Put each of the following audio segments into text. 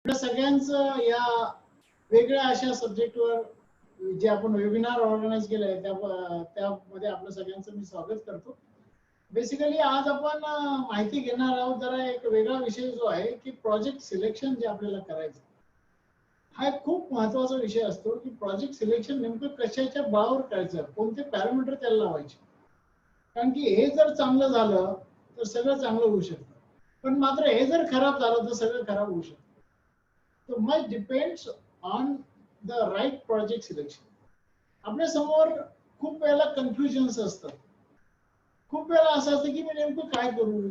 आपल्या सगळ्यांचं या वेगळ्या अशा सब्जेक्टवर जे आपण वेबिनार ऑर्गनाइज केलं आहे त्यामध्ये आपलं सगळ्यांचं मी स्वागत करतो. बेसिकली आज आपण माहिती घेणार आहोत. जरा एक वेगळा विषय जो आहे की प्रोजेक्ट सिलेक्शन जे आपल्याला करायचं हा एक खूप महत्वाचा विषय असतो की प्रोजेक्ट सिलेक्शन नेमकं कशाच्या बळावर करायचं, कोणते पॅरामीटर त्याला लावायचे. कारण की हे जर चांगलं झालं तर सगळं चांगलं होऊ शकतं, पण मात्र हे जर खराब झालं तर सगळं खराब होऊ शकतं. So much depends on the right project selection. आपल्या समोर खूप वेळेला कन्फ्युजन्स असतात. खूप वेळेला असं असतं की मी नेमकं काय करू,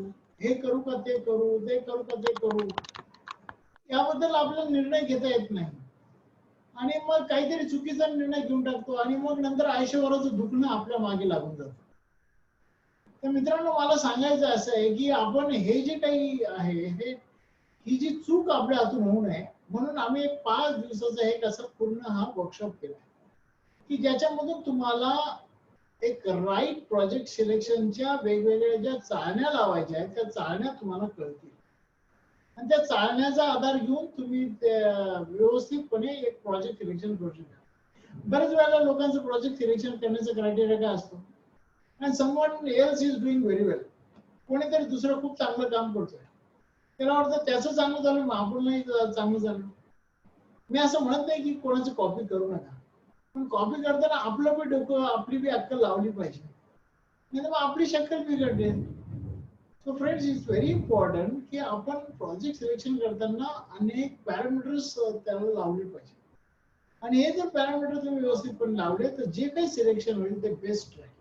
हे करू का ते करू, ते करू का ते करू, याबद्दल आपल्याला निर्णय घेता येत नाही आणि मग काहीतरी चुकीचा निर्णय घेऊन टाकतो आणि मग नंतर आयुष्यभराचं दुखणं आपल्या मागे लागून जातं. तर मित्रांनो, मला सांगायचं असं आहे की आपण हे जे काही आहे ही जी चूक आपल्या हातून होऊ नये म्हणून आम्ही एक 5 दिवसाचा एक असं पूर्ण हा वर्कशॉप केला की ज्याच्यामधून तुम्हाला एक राईट प्रोजेक्ट सिलेक्शनच्या वेगवेगळ्या ज्या चाळण्या लावायच्या आहेत त्या चाळण्या तुम्हाला कळतील आणि त्या चाळण्याचा आधार घेऊन तुम्ही व्यवस्थितपणे एक प्रोजेक्ट सिलेक्शन करू शकता. बरेच वेळेला लोकांचं प्रोजेक्ट सिलेक्शन करण्याचा क्रायटेरिया काय असतो, आणि someone else is doing very well, कोणीतरी दुसरं खूप चांगलं काम करतोय, त्याला वाटतं त्याचं चांगलं झालं मग आपण नाही चांगलं झालं. मी असं म्हणत नाही की कोणाची कॉपी करू नका, पण कॉपी करताना आपलं बी डोकं आपली बी अक्कल लावली पाहिजे, नाही तर मग आपली शक्कल बिघडते. So friends, it's very important की आपण प्रोजेक्ट सिलेक्शन करताना अनेक पॅरामीटर्स त्याला लावले पाहिजे आणि हे जर पॅरामीटर तुम्ही व्यवस्थितपणे लावले तर जे काही सिलेक्शन होईल ते बेस्ट राहील.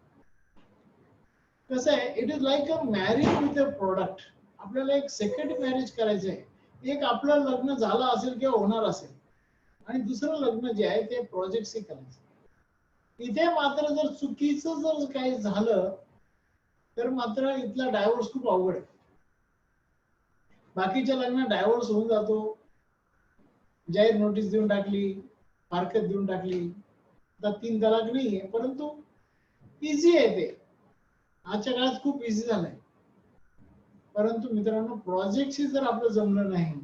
कसं आहे, it is like a marriage with a product. आपल्याला एक सेकंड मॅरेज करायचं आहे. एक आपलं लग्न झालं असेल किंवा होणार असेल आणि दुसरं लग्न जे आहे ते प्रोजेक्टशी करायचं. इथे मात्र जर चुकीचं जर काही झालं तर मात्र इथला डायव्होर्स खूप अवघड आहे. बाकीच्या लग्न डायव्होर्स होऊन जातो, जाहीर नोटीस देऊन टाकली, फारकत देऊन टाकली, आता 3 तलाक नाहीये, परंतु इझी आहे ते. आजच्या काळात खूप इझी झालंय. परंतु मित्रांनो, प्रोजेक्टशी जर आपलं जमलं नाही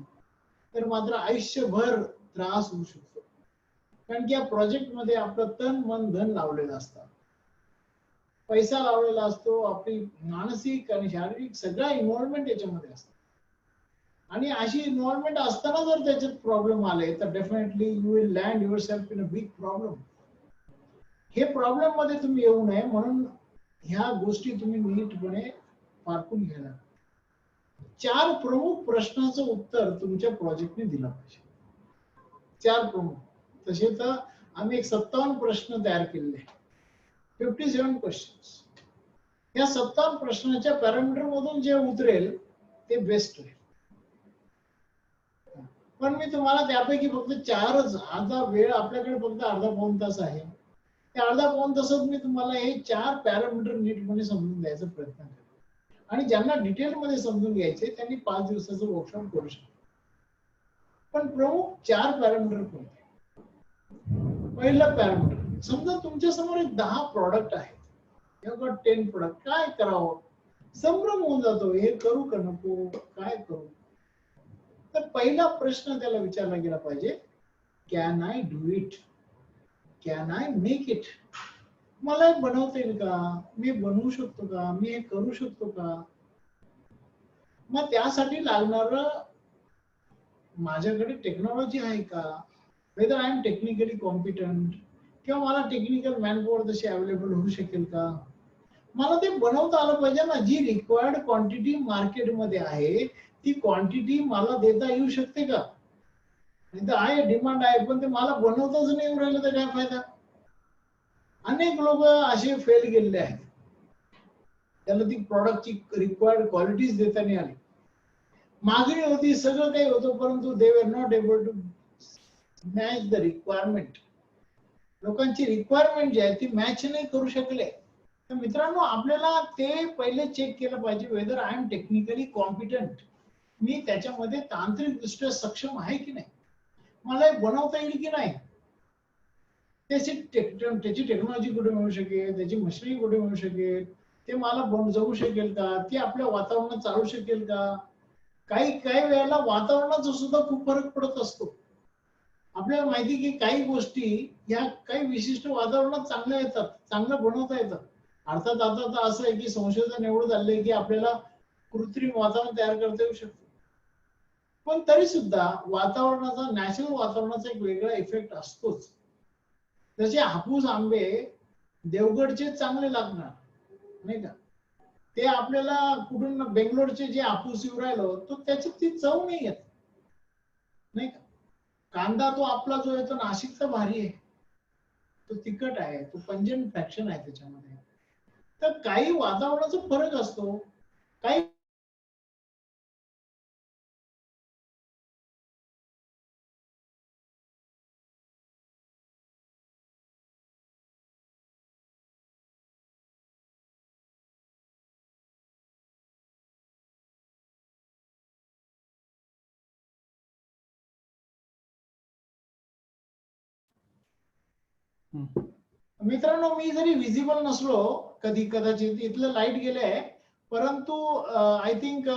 तर मात्र आयुष्यभर त्रास होऊ शकतो. कारण की या प्रोजेक्ट मध्ये आपलं तन मन धन लावलेलं असतं, पैसा लावलेला असतो, आपली मानसिक आणि शारीरिक सगळा इन्व्हॉल्वमेंट याच्यामध्ये असतो. आणि अशी इन्व्हॉल्वमेंट असताना जर त्याच्यात प्रॉब्लेम आले तर definitely you will land your self in a big problem. हे प्रॉब्लेम मध्ये तुम्ही येऊ नये म्हणून ह्या गोष्टी तुम्ही नीटपणे पारखून घ्यायला. 4 प्रमुख प्रश्नाचं उत्तर तुमच्या प्रोजेक्टने दिलं पाहिजे. 4 प्रमुख. तसे तर आम्ही एक 57 प्रश्न तयार केलेले आहेत, 57 क्वेश्चन्स. या 57 प्रश्नाच्या पॅरामीटर मधून जे उतरेल ते बेस्ट राहील. पण मी तुम्हाला त्यापैकी फक्त 4च, आता वेळ आपल्याकडे फक्त अर्धा पाऊण तास आहे, त्या अर्धा पाऊण तासात मी तुम्हाला हे 4 पॅरामीटर नीटपणे समजून द्यायचा प्रयत्न करेन. आणि ज्यांना डिटेल मध्ये समजून घ्यायचे त्यांनी 5 दिवसाचं वर्कशॉप करू शकतो. पण प्रमुख 4 पॅरामीटर कोणते? पहिलं पॅरामीटर, समजा तुमच्या समोर एक 10 प्रॉडक्ट आहेत, किंवा 10 प्रोडक्ट, काय करावं संभ्रम होऊन जातो, हे करू का नको, काय करू. तर पहिला प्रश्न त्याला विचारला गेला पाहिजे, can I do it, can I make it. मला हे बनवता येईल का, मी बनवू शकतो का, मी हे करू शकतो का. मग त्यासाठी लागणार माझ्याकडे टेक्नॉलॉजी आहे का, weather I am technically competent, किंवा मला टेक्निकल मॅनपॉवर तशी अवेलेबल होऊ शकेल का. मला ते बनवता आलं पाहिजे ना. जी रिक्वायर्ड क्वांटिटी मार्केटमध्ये आहे ती क्वांटिटी मला देता येऊ शकते का. नाही तर आहे, डिमांड आहे, पण ते मला बनवताच नाही येऊ राहिलं तर काय फायदा. अनेक लोक असे फेल गेलेले आहेत, त्याला ती प्रॉडक्टची रिक्वायर्ड क्वालिटीज देता नाही आली. मागणी होती, सगळं काही होतं, परंतु they were not able to match the requirement. लोकांची रिक्वायरमेंट जी आहे ती मॅच नाही करू शकले. तर मित्रांनो, आपल्याला ते पहिले चेक केलं पाहिजे, whether I am technically competent, मी त्याच्यामध्ये तांत्रिक दृष्ट्या सक्षम आहे की नाही, मला हे बनवता येईल की नाही, त्याची टेक्नॉलॉजी कुठे मिळू शकेल, त्याची मशिनरी कुठे मिळू शकेल, ते मला जमू शकेल का, ते आपल्या वातावरणात चालू शकेल का. काही काही वेळेला वातावरणाचा सुद्धा खूप फरक पडत असतो. आपल्याला माहिती की काही गोष्टी या काही विशिष्ट वातावरणात चांगल्या येतात, चांगलं बनवता येतात. अर्थात आता तर असं आहे की संशोधन एवढं झालंय की आपल्याला कृत्रिम वातावरण तयार करता येऊ शकतं. पण तरी सुद्धा वातावरणाचा, नॅचरल वातावरणाचा एक वेगळा इफेक्ट असतोच. जसे हापूस आंबे देवगडचे चांगले लागणार, नाही का? ते आपल्याला कुठून बेंगलोरचे जे हापूस येऊ राहिलो तो त्याची ती चव नाही येत, नाही का? कांदा तो आपला जो येतो नाशिकचा भारी आहे, तो तिखट आहे, तो पंजंट फ्रॅक्शन आहे त्याच्यामध्ये. तर काही वातावरणाचा फरक असतो, काही मित्रांनो, मी जरी विजिबल नसलो कधी कदाचित इथलं लाईट गेले, परंतु आय थिंक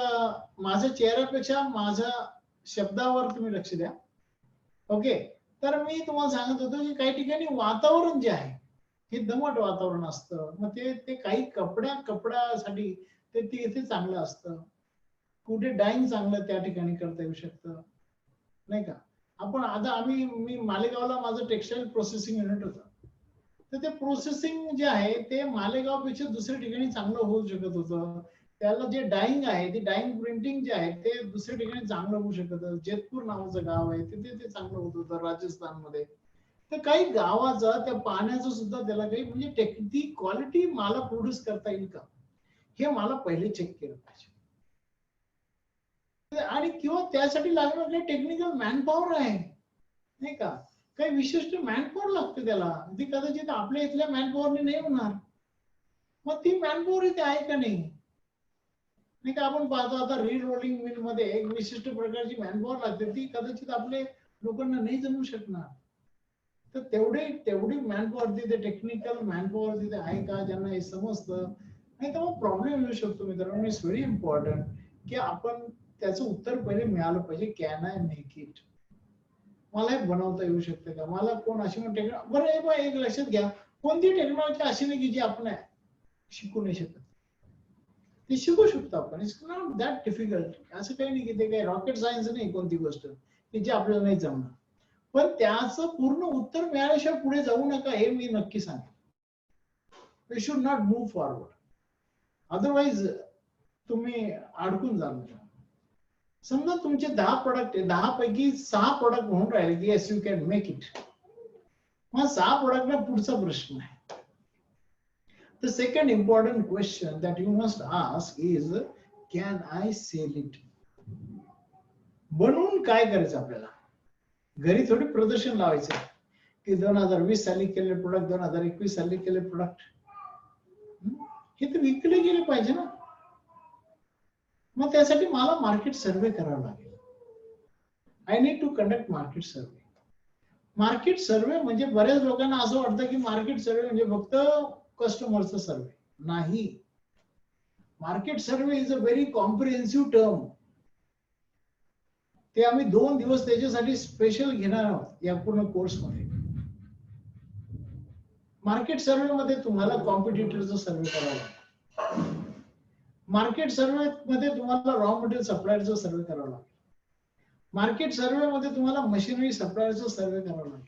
माझ्या चेहऱ्यापेक्षा माझ्या शब्दावर तुम्ही लक्ष द्या. ओके. तर मी तुम्हाला सांगत होतो की काही ठिकाणी वातावरण जे आहे हे दमट वातावरण असतं, मग ते ते काही कपड्यासाठी ते ते चांगलं असतं. कुठे डाईंग चांगलं त्या ठिकाणी करता येऊ शकतं, नाही का? आपण आता मी मालेगावला माझं टेक्सटाईल प्रोसेसिंग युनिट होतं. तर ते प्रोसेसिंग जे आहे ते मालेगावपेक्षा दुसऱ्या ठिकाणी चांगलं होऊ शकत होतं. त्याला जे डाईंग आहे, ते डाईंग प्रिंटिंग जे आहे ते दुसऱ्या ठिकाणी चांगलं होऊ शकत होतं. जेतपूर नावाचं गाव आहे, तिथे ते चांगलं होत होतं राजस्थानमध्ये. तर काही गावाचं त्या पाण्याचं सुद्धा त्याला काही म्हणजे ती क्वालिटी मला प्रोड्यूस करता येईल का, हे मला पहिले चेक केलं पाहिजे. आणि किंवा त्यासाठी लागणार काही टेक्निकल मॅनपॉवर आहे, नाही का? काही विशिष्ट मॅनपॉवर लागते त्याला, ती कदाचित आपल्या इथल्या मॅनपॉवरने नाही होणार. मग ती मॅनपॉवर इथे आहे का नाही, नाही का? आपण पाहतो आता रील रोलिंग मिल मध्ये एक विशिष्ट प्रकारची मॅनपॉवर लागते, ती कदाचित आपले लोकांना नाही जमू शकणार. तर तेवढी मॅनपॉवर तिथे, टेक्निकल मॅनपॉवर तिथे आहे का ज्यांना हे समजतं? नाही तर मग प्रॉब्लेम येऊ शकतो. मित्रांनो, इट्स व्हेरी इम्पॉर्टंट की आपण त्याचं उत्तर पहिले मिळालं पाहिजे. Can I make it? मला हे बनवता येऊ शकते का? मला कोण अशी म्हणते बरं एक लक्षात घ्या, कोणती टेक्नॉलॉजी अशी नाही की जी आपण शिकू नाही शकत. ते शिकू शकतो आपण. It's not that difficult. असं काही नाही की ते काही रॉकेट सायन्स नाही कोणती गोष्ट की जी आपल्याला नाही जमणार. पण त्याचं पूर्ण उत्तर मिळाल्याशिवाय पुढे जाऊ नका, हे मी नक्की सांगेन. We should not move forward, otherwise तुम्ही अडकून जाल. समजा तुमचे 10 प्रोडक्ट आहे, 10 पैकी 6 प्रोडक्ट म्हणून राहिले की yes you can make it. मग 6 प्रोडक्टला पुढचा प्रश्न आहे. The second important question that you must ask is, can I sell it? बनवून काय करायचं आपल्याला? घरी थोडी प्रदर्शन लावायचं की 2020 साली केलेले प्रोडक्ट, 2021 साली केलेले प्रोडक्ट, हे तर विकले गेले पाहिजे ना. मग त्यासाठी मला मार्केट सर्वे करावा लागेल. I need to conduct market survey. Market survey म्हणजे बऱ्याच लोकांना असं वाटतं की मार्केट सर्वे म्हणजे फक्त कस्टमरचा सर्वे. नाही. Market survey is a very comprehensive term. ते आम्ही 2 दिवस त्याच्यासाठी स्पेशल घेणार आहोत या पूर्ण कोर्समध्ये. मार्केट सर्वे मध्ये तुम्हाला कॉम्पिटिटरचा सर्वे करावा लागेल. मार्केट सर्वे मध्ये तुम्हाला रॉ मटेरियल सप्लायरचा सर्वे करावा लागेल. मार्केट सर्वे मध्ये तुम्हाला मशिनरी सप्लायरचा सर्वे करावा लागेल.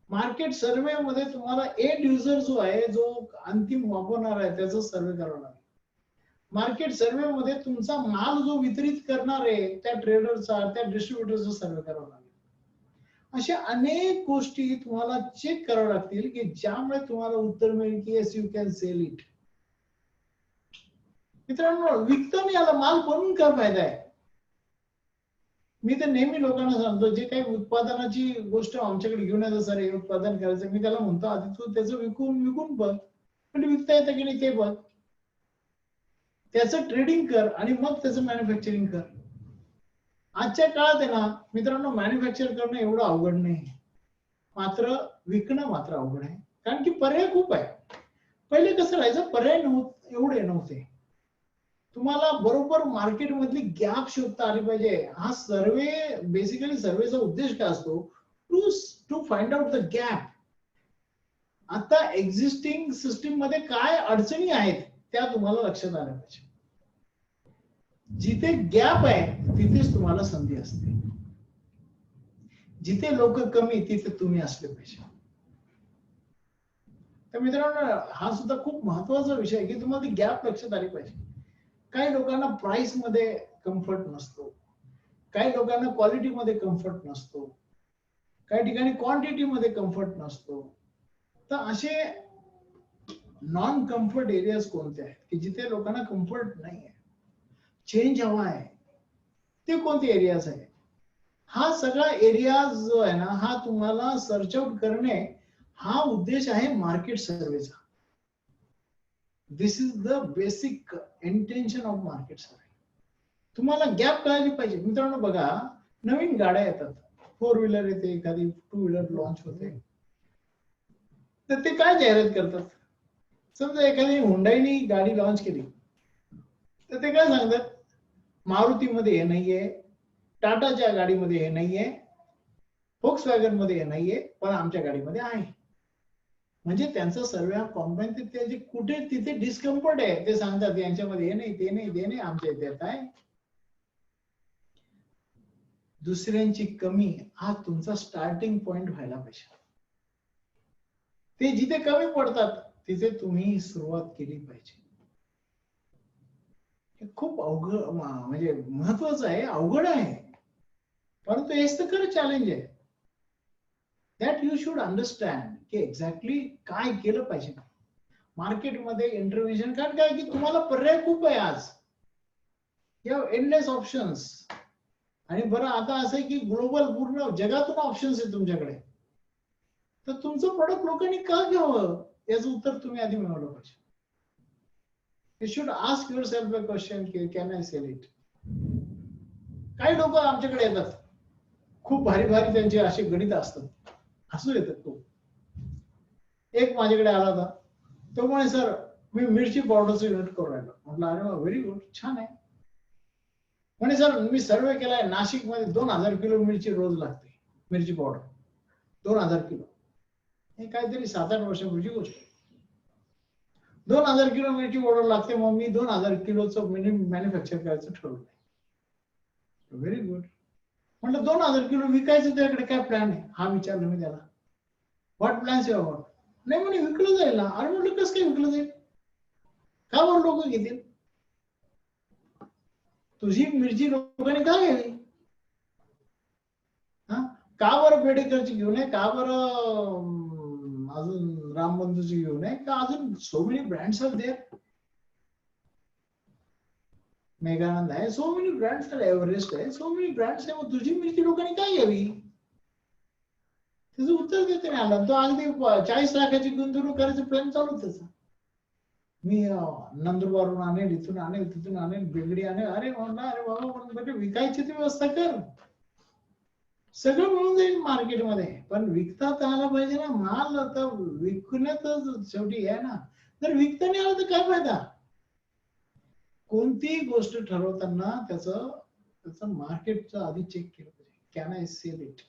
मार्केट सर्वे मध्ये तुम्हाला एंड युजर जो आहे, जो अंतिम वापरणार आहे, त्याचा सर्वे करावा लागेल. मार्केट सर्वे मध्ये तुमचा माल जो वितरित करणार आहे त्या ट्रेडरचा, त्या डिस्ट्रीब्युटरचा सर्वे करावा लागेल. अशा अनेक गोष्टी तुम्हाला चेक कराव्या लागतील की ज्यामुळे तुम्हाला उत्तर मिळेल की yes you can sell it. मित्रांनो, विकता नाही आला माल बनवून काय फायदा आहे? मी तर नेहमी लोकांना सांगतो, जे काही उत्पादनाची गोष्ट आमच्याकडे घेऊन येतं, सर हे उत्पादन करायचं, मी त्याला म्हणतो आधी तू त्याचं विकून बघ, पण विकता येतं की नाही ते बघ, त्याचं ट्रेडिंग कर आणि मग त्याचं मॅन्युफॅक्चरिंग कर. आजच्या काळात आहे ना मित्रांनो, मॅन्युफॅक्चर करणं एवढं अवघड नाही, मात्र विकणं मात्र अवघड आहे. कारण की पर्याय खूप आहे. पहिले कसं राहायचं, पर्याय एवढे नव्हते. तुम्हाला बरोबर मार्केट मधली गॅप शोधता आली पाहिजे. हा सर्वे बेसिकली सर्वेचा उद्देश काय असतो? To to find out the gap. आता एक्झिस्टिंग सिस्टीम मध्ये काय अडचणी आहेत त्या तुम्हाला लक्षात आल्या पाहिजे. जिथे गॅप आहे तिथेच तुम्हाला संधी असते. जिथे लोक कमी तिथे तुम्ही असले पाहिजे. तर मित्रांनो, हा सुद्धा खूप महत्वाचा विषय आहे की तुम्हाला ती गॅप लक्षात आली पाहिजे. काही लोकांना प्राइस मध्ये कम्फर्ट नसतो, काही लोकांना क्वालिटी मध्ये कम्फर्ट नसतो, काही ठिकाणी क्वांटिटी मध्ये कम्फर्ट नसतो. तर असे नॉन कम्फर्ट एरियाज कोणते आहेत की जिथे लोकांना कम्फर्ट नाही आहे, चेंज हवा आहे, ते कोणते एरियाज आहे? हा सगळा एरिया जो आहे ना, हा तुम्हाला सर्च आउट करणे, हा उद्देश आहे मार्केट सर्वेचा. This is the basic intention of market survey. तुम्हाला गॅप कळाली पाहिजे. मित्रांनो बघा, नवीन गाड्या येतात, 4 व्हीलर येते, एखादी 2 व्हीलर लॉन्च होते, तर ते काय जाहिरात करतात? समजा एखादी हुंडाईनी गाडी लॉन्च केली तर ते काय सांगतात? मारुतीमध्ये हे नाहीये, टाटाच्या गाडीमध्ये हे नाहीये, फोक्सवॅगन मध्ये हे नाहीये, पण आमच्या गाडीमध्ये आहे. म्हणजे त्यांचा सर्वे हा कॉम्बाईन, त्याचे कुठे तिथे डिस्कम्फर्ट आहे ते सांगतात. यांच्यामध्ये हे नाही, ते नाही, ते नाही, आमच्या इथे आहे. दुसऱ्यांची कमी हा तुमचा स्टार्टिंग पॉइंट व्हायला पाहिजे. ते जिथे कमी पडतात तिथे तुम्ही सुरुवात केली पाहिजे. हे खूप अवघड, म्हणजे महत्वाचं आहे, अवघड आहे, परंतु हेच तर खरं चॅलेंज आहे. दॅट यू शुड अंडरस्टँड की एक्झॅक्टली काय केलं पाहिजे मार्केटमध्ये इंटरव्हेन्शन. कारण काय की तुम्हाला पर्याय खूप आहे आज, यू हॅव एंडलेस ऑप्शन्स. आणि बरं आता असं आहे की ग्लोबल पूर्ण जगातून ऑप्शन्स आहेत तुमच्याकडे, तर तुमचं प्रोडक्ट लोकांनी का घ्यावं याचं उत्तर तुम्ही आधी मिळवलं पाहिजे. You should ask yourself a question की कॅन आय सेल इट. काही लोक आमच्याकडे येतात, खूप भारी भारी त्यांचे असे गणित असतात, हसू येतात. तो एक माझ्याकडे आला होता, तो म्हणे सर मी मिरची पावडरचं युनिट करू राहिलो. म्हटलं अरे वा, व्हेरी गुड, छान आहे. म्हणे सर मी सर्वे केलाय, नाशिक मध्ये 2000 किलो मिरची रोज लागते, मिरची पावडर 2000 किलो. हे काहीतरी 7-8 वर्षापूर्वीची गोष्ट आहे. 2000 किलो मिरची पावडर लागते, मग मी 2000 किलोचं मॅन्युफॅक्चर करायचं ठरवलंय. Very good. म्हटलं 2000 किलो विकायचं, त्याकडे काय प्लॅन आहे? हा विचारलं मी त्याला. What plans your about? नाही म्हणे विकलं जाईल ना. अरे म्हटलं कसं काय विकलं जाईल? का बरं लोक घेतील? तुझी मिरची लोकांनी का घ्यावी? का बरं बेडेकरची घेऊ नये? का बरं अजून रामबंधूची घेऊ नये? का अजून so many brands are there. Meghanand आहे, सो मेनी ब्रँड्स आहे, एव्हरेस्ट आहे, सो मेनी ब्रँड्स आहे. मग तुझी मिरची लोकांनी काय घ्यावी? त्याचं उत्तर देते नाही आला. तो अगदी 40 लाखाची गुंतवणूक करायचं प्लॅन चालू त्याचा. मी नंदुरबारून आणेल, इथून आणेल, तिथून आणेल, बेगडी आणेल. अरे म्हणला अरे बाबा, म्हणजे विकायची ती व्यवस्था कर, सगळं मिळून जाईल मार्केटमध्ये, पण विकता तर आला पाहिजे ना माल. आता विकण्यातच शेवटी आहे ना. जर विकता नाही आलं तर काय फायदा? कोणतीही गोष्ट ठरवताना त्याचं मार्केटचं आधी चेक केलं पाहिजे. Can I sell it?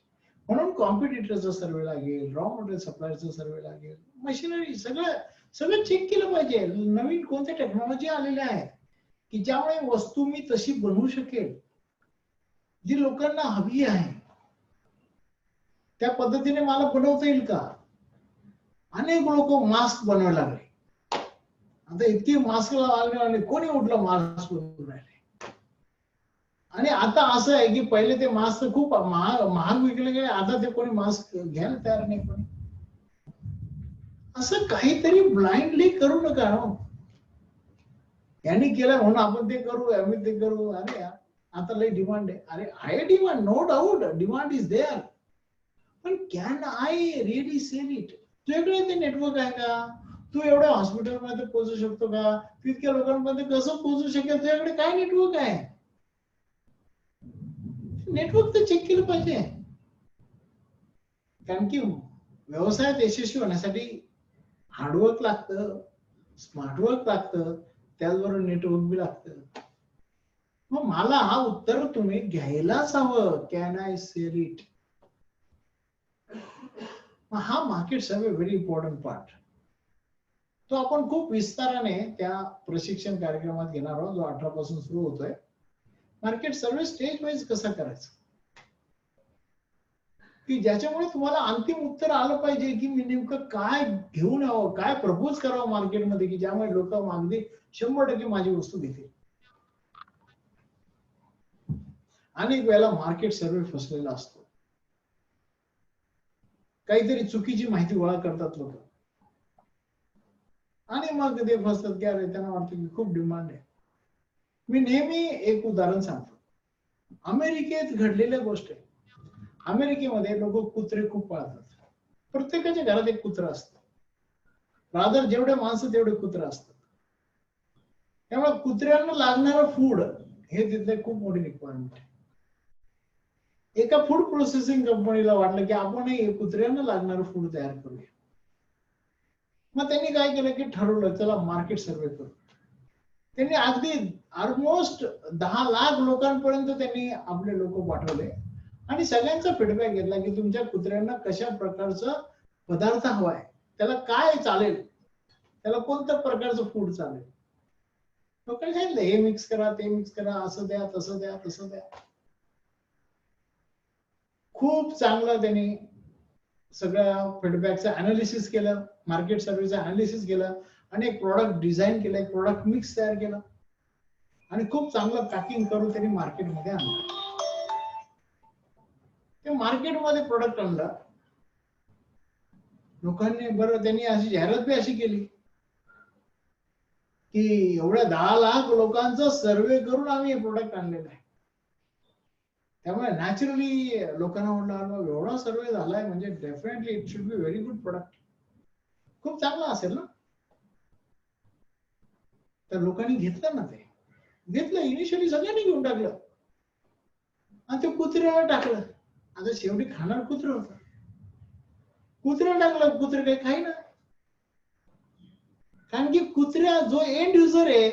म्हणून कॉम्पिटिटरचा सर्वे लागेल, रॉ मटेरियल सप्लायरचा सर्वे लागेल, मशिनरी, सगळं सगळं चेक केलं पाहिजे. नवीन कोणत्या टेक्नॉलॉजी आलेल्या आहेत की ज्यामुळे वस्तू मी तशी बनवू शकेल जी लोकांना हवी आहे, त्या पद्धतीने मला बनवता येईल का? अनेक लोक मास्क बनवायला लागले. आता इतकी मास्क लावले, कोणी उठलं मास्क बनवून राहिले. आणि आता असं आहे की पहिले ते मास्क खूप महाग विकले गेले, आता ते कोणी मास्क घ्यायला तयार नाही. कोणी असं काहीतरी ब्लाइंडली करू नका. यांनी केलं म्हणून आपण ते करू, आम्ही ते करू. अरे आता लई डिमांड आहे. अरे आहे demand, no doubt, demand is there, पण can I really sell it? तुझ्याकडे ते नेटवर्क आहे का? तू एवढ्या हॉस्पिटलमध्ये पोहोचू शकतो का? तितक्या लोकांमध्ये कसं पोहोचू शकेल? तुझ्याकडे काय नेटवर्क आहे? नेटवर्क तर चेक केलं पाहिजे. कारण की व्यवसायात यशस्वी होण्यासाठी हार्डवर्क लागतं, स्मार्टवर्क लागतं, त्याचबरोबर नेटवर्क बी लागतं. मग मला हा उत्तर तुम्ही घ्यायलाच हवं. Can I sell it? हा market survey very important part. तो आपण खूप विस्ताराने त्या प्रशिक्षण कार्यक्रमात घेणार आहोत, जो 18 पासून सुरू होतोय. मार्केट सर्वे स्टेज वाईज कसा करायचा, की ज्याच्यामुळे तुम्हाला अंतिम उत्तर आलं पाहिजे की मी नेमकं काय घेऊन यावं, काय प्रपोज करावं मार्केटमध्ये, की ज्यामुळे लोक अगदी 100% माझी वस्तू घेतील. अनेक वेळेला मार्केट सर्वे फसलेला असतो. काहीतरी चुकीची माहिती गोळा करतात लोक आणि मग ते फसतात की अरे त्यांना वाटतं की खूप डिमांड आहे. मी नेहमी एक उदाहरण सांगतो. अमेरिकेत घडलेल्या गोष्ट आहे. अमेरिकेमध्ये लोक कुत्रे खूप पाळतात. प्रत्येकाच्या घरात एक कुत्रा असतं. रादर जेवढे माणसं तेवढे कुत्रे असतात. त्यामुळे कुत्र्यांना लागणारं फूड हे तिथले खूप मोठी रिक्वायरमेंट आहे. एका फूड प्रोसेसिंग कंपनीला वाटलं की आपण कुत्र्यांना लागणारं फूड तयार करूया. मग त्यांनी काय केलं की ठरवलं चला मार्केट सर्वे करू. त्यांनी अगदी ऑलमोस्ट 10 लाख लोकांपर्यंत त्यांनी आपले लोक पाठवले आणि सगळ्यांचा फीडबॅक घेतला की तुमच्या कुत्र्यांना कशा प्रकारचा पदार्थ हवाय, त्याला काय चालेल, त्याला कोणत्या प्रकारचं फूड चालेल. लोकांनी सांगितलं हे मिक्स करा, ते मिक्स करा, असं द्या, तसं द्या, तसं द्या. खूप चांगलं त्यांनी सगळ्या फीडबॅकचं अनालिसिस केलं, मार्केट सर्वेचं अनालिसिस केलं, अनेक प्रोडक्ट डिझाईन केले, प्रोडक्ट मिक्स तयार केलं आणि खूप चांगलं पॅकिंग करून त्यांनी मार्केटमध्ये आणलं. ते मार्केटमध्ये प्रोडक्ट आणलं. लोकांनी बरं त्यांनी अशी जाहिरात बी अशी केली की एवढ्या 10 लाख लोकांचा सर्वे करून आम्ही हे प्रोडक्ट आणलेलं आहे. त्यामुळे नॅचरली लोकांना म्हटलं एवढा सर्वे झालाय म्हणजे definitely it should be very good product, खूप चांगला असेल ना. तर लोकांनी घेतलं ना, ते घेतलं. इनिशियली सगळ्यांनी घेऊन टाकलं आणि ते कुत्र्यावर टाकलं. आता शेवटी खाणार कुत्र होतं. कुत्र्या टाकलं, कुत्रे काही खाई ना. कारण की कुत्र्या जो एंड युजर आहे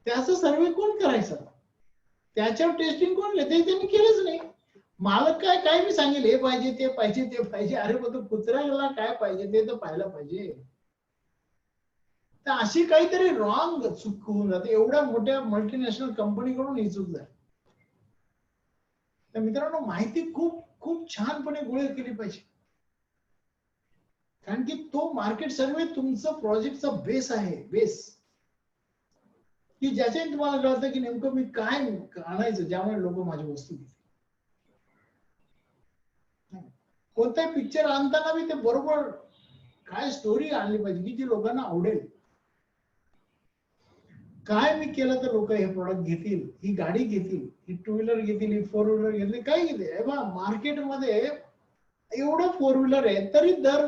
त्याचा सर्वे कोण करायचा, त्याच्यावर टेस्टिंग कोण ते त्यांनी केलंच नाही. मालक काय काय मी सांगेल हे पाहिजे ते पाहिजे ते पाहिजे, अरे पण कुत्र्याला काय पाहिजे ते तर पाहायला पाहिजे. तर अशी काहीतरी रॉंग चूक होऊन जाते. एवढ्या मोठ्या मल्टीनॅशनल कंपनीकडून ही चूक झाली. तर मित्रांनो माहिती खूप खूप छानपणे गोळा केली पाहिजे. कारण की तो मार्केट सर्वे तुमचं प्रोजेक्टचा बेस आहे, बेस, की ज्याच्याने तुम्हाला कळतं की नेमकं मी काय आणायचं ज्यामुळे लोक माझी वस्तू घेतील. कोणताही पिक्चर आणताना मी ते बरोबर काय स्टोरी आणली पाहिजे की जी लोकांना आवडेल. काय मी केलं तर लोक हे प्रोडक्ट घेतील, ही गाडी घेतील, ही 2 व्हीलर घेतील, ही 4 व्हीलर घेतील, काय घेतील. मार्केटमध्ये एवढं 4 व्हीलर आहे तरी दर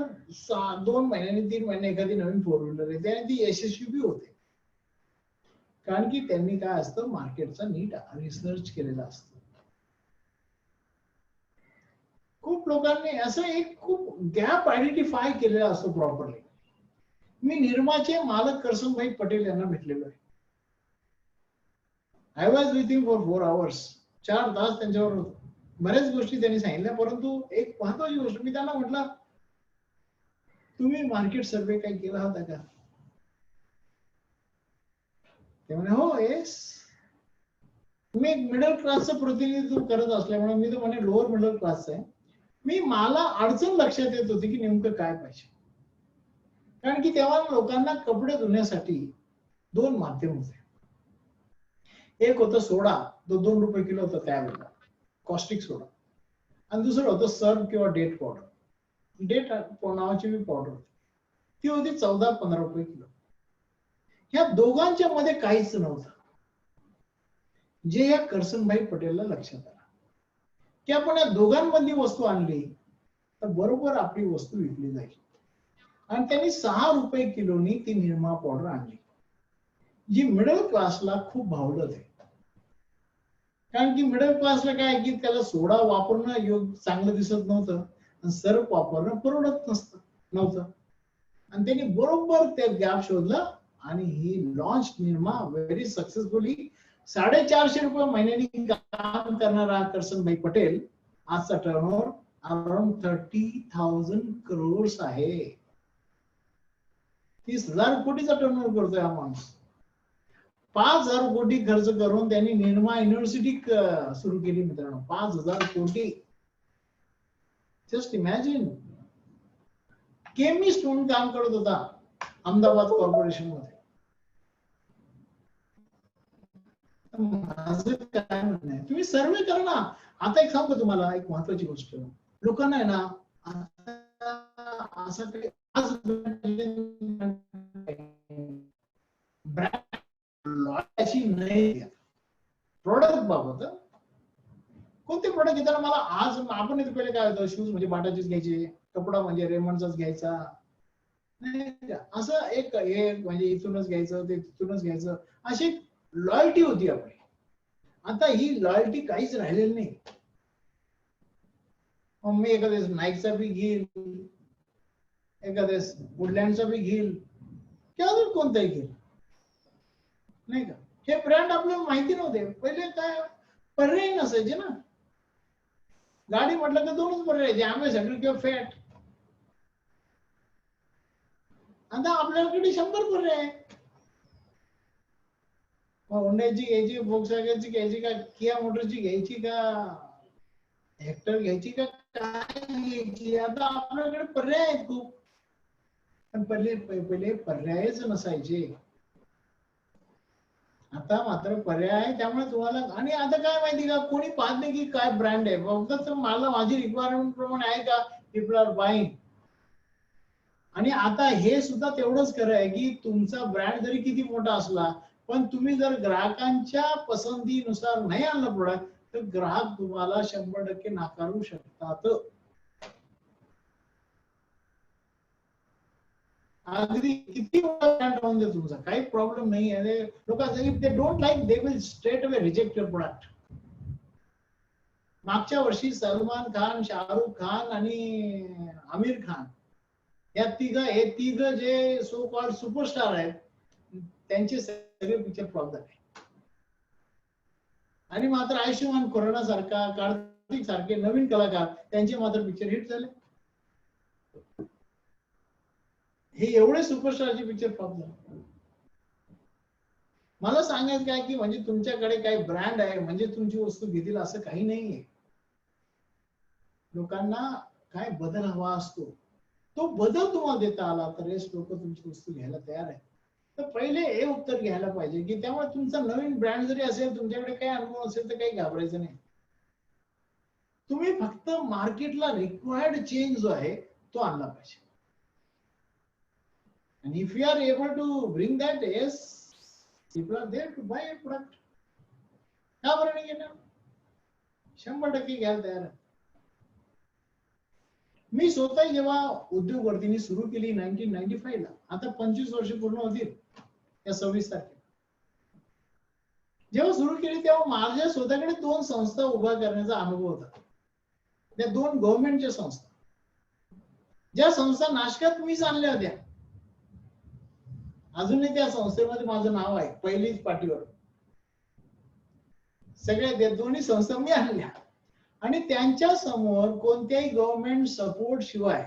2 महिन्यांनी 3 महिने एखादी नवीन 4 व्हीलर येते आणि ती यशस्वी होते. कारण की त्यांनी काय असतं मार्केटचा नीट रिसर्च केलेला असतो. खूप लोकांनी असं एक खूप गॅप आयडेंटिफाय केलेला असतो प्रॉपरली. मी निर्माचे मालक करसनभाई पटेल यांना भेटलेलो आहे. I was with him for 4 hours. 4 तास त्यांच्यावर बऱ्याच गोष्टी त्यांनी सांगितल्या. परंतु एक महत्वाची गोष्ट मी त्यांना म्हटलं तुम्ही मार्केट सर्वे काही केला होता का. ते म्हणे हो येस. मी एक मिडल क्लासचं प्रतिनिधित्व करत असल्यामुळे मी तो म्हणे लोअर मिडल क्लासचा आहे. मी मला अडचण लक्षात येत होती की नेमकं काय पाहिजे. कारण की तेव्हा लोकांना कपडे धुण्यासाठी 2 माध्यम होते. एक होतं सोडा, तो 2 रुपये किलो होता त्यावेळेला, कॉस्टिक सोडा, आणि दुसरं होतं सर्फ किंवा डेट पावडर. डेट नावाची मी पावडर होती, ती होती 14-15 रुपये किलो. ह्या दोघांच्या मध्ये काहीच नव्हतं. जे या करसनभाई पटेलला लक्षात आलं की आपण या दोघांमधली वस्तू आणली तर बरोबर आपली वस्तू विकली जाईल. आणि त्यांनी 6 रुपये किलोनी ती निरमा पावडर आणली, जी मिडल क्लासला खूप भावलं ते. कारण की मिडल क्लासला काय की त्याला सोडा वापरणं योग्य चांगलं दिसत नव्हतं आणि सर्फ वापरणं परवडत नव्हतं. आणि त्यांनी बरोबर त्या गॅप शोधला आणि ही लॉन्च निर्मा व्हेरी सक्सेसफुली. 450 रुपये महिन्यानी काम करणारा करसनभाई पटेल आजचा टर्नओव्हर अराउंड 30,000 crores आहे. 30,000 कोटीचा टर्नओव्हर करतोय हा माणूस. 5,000 कोटी खर्च करून त्यांनी निर्मा युनिव्हर्सिटी सुरू केली मित्रांनो. 5,000 कोटी. Just imagine. केमिस्ट म्हणून काम करत होता अहमदाबाद कॉर्पोरेशन मध्ये. माझं काय म्हणणं आहे, तुम्ही सर्वे करा ना. आता एक सांगतो तुम्हाला एक महत्वाची गोष्ट. लोकांना आहे ना असं काही आज अशी नाही. प्रोडक्ट बाबत कोणते प्रोडक्ट घेताना मला आज आपण पहिले काय होतं, शूज म्हणजे बाटाचेच घ्यायचे, कपडा म्हणजे रेमंडचाच घ्यायचा, असं एक हे म्हणजे इथूनच घ्यायचं ते तिथूनच घ्यायचं, अशी लॉयल्टी होती आपली. आता ही लॉयल्टी काहीच राहिलेली नाही. मी एखाद्या नाईकचा बी घेईल, एखाद्या वुडलँडचा बी घेईल किंवा अजून कोणताही घेईल नाही का. हे ब्रँड आपल्याला माहिती नव्हते. पहिले काय पर्याय नसायचे ना. गाडी म्हटलं तर दोनच पर्याय, अँबॅसेडर किंवा फॅट. आता आपल्याकडे 100 पर्याय. होंडाची घ्यायची, व्होक्सवॅगनची घ्यायची का, किया मोटरची घ्यायची का, हेक्टर घ्यायची का, काय घ्यायची. आता आपल्याकडे पर्याय आहेत खूप. पण पहिले पर्यायच नसायचे. आता मात्र पर्याय आहे. त्यामुळे तुम्हाला आणि आता काय माहिती का, कोणी पाहत नाही की काय ब्रँड आहे. फक्त मला माझी रिक्वायरमेंट प्रमाणे आहे का, पीपल आर बाईंग. आणि आता हे सुद्धा तेवढंच खरं आहे की तुमचा ब्रँड जरी किती मोठा असला, पण तुम्ही जर ग्राहकांच्या पसंतीनुसार नाही आणलं प्रोडक्ट, तर ग्राहक तुम्हाला 100% नाकारू शकतात. अगदी किती मोठा ब्रँड राहून दे तुमचा, काही प्रॉब्लेम नाही आहे. लोक if they don't like they will straight away reject your product. मागच्या वर्षी सलमान खान, शाहरुख खान आणि आमिर खान हे तिघ जे सो कॉल्ड सुपरस्टार आहेत, त्यांचे सगळे पिक्चर फ्लॉप झाले. आणि मात्र आयुष्यमान खुराना सारखा, कार्तिक सारखे नवीन कलाकार, त्यांचे मात्र पिक्चर हिट झाले. हे एवढे सुपरस्टारचे पिक्चर फ्लॉप झाले. मला सांगायचं काय की म्हणजे तुमच्याकडे काही ब्रँड आहे म्हणजे तुमची वस्तू घेतील असं काही नाहीये. लोकांना काय बदल हवा असतो, तो बदल तुम्हाला देता आला तर लोक तुमची वस्तू घ्यायला तयार आहे. तर पहिले हे उत्तर घ्यायला पाहिजे की त्यामुळे तुमचा नवीन ब्रँड जरी असेल, तुमच्याकडे काही अनुभव असेल तर काही घाबरायचं नाही. तुम्ही फक्त मार्केटला रिक्वायर्ड चेंज जो आहे तो आणला पाहिजे. And if you are able to bring that, yes, people are there to buy a product. का बरं नाही घेणार? 100% घ्यायला तयार आहे. मी स्वतः जेव्हा उद्योग वर्तीने सुरू केली 1995 ला, आता 25 वर्ष पूर्ण होतील या 26 तारखेला. जेव्हा सुरू केली तेव्हा माझ्या स्वतःकडे 2 संस्था उभा करण्याचा अनुभव होता. त्या 2 गव्हर्नमेंटच्या संस्था, ज्या संस्था नाशकात मीच आणल्या होत्या. अजूनही त्या संस्थेमध्ये माझं नाव आहे पहिलीच पाठीवर. सगळ्या त्या दोन्ही संस्था मी आणल्या आणि त्यांच्या समोर कोणत्याही गव्हर्नमेंट सपोर्ट शिवाय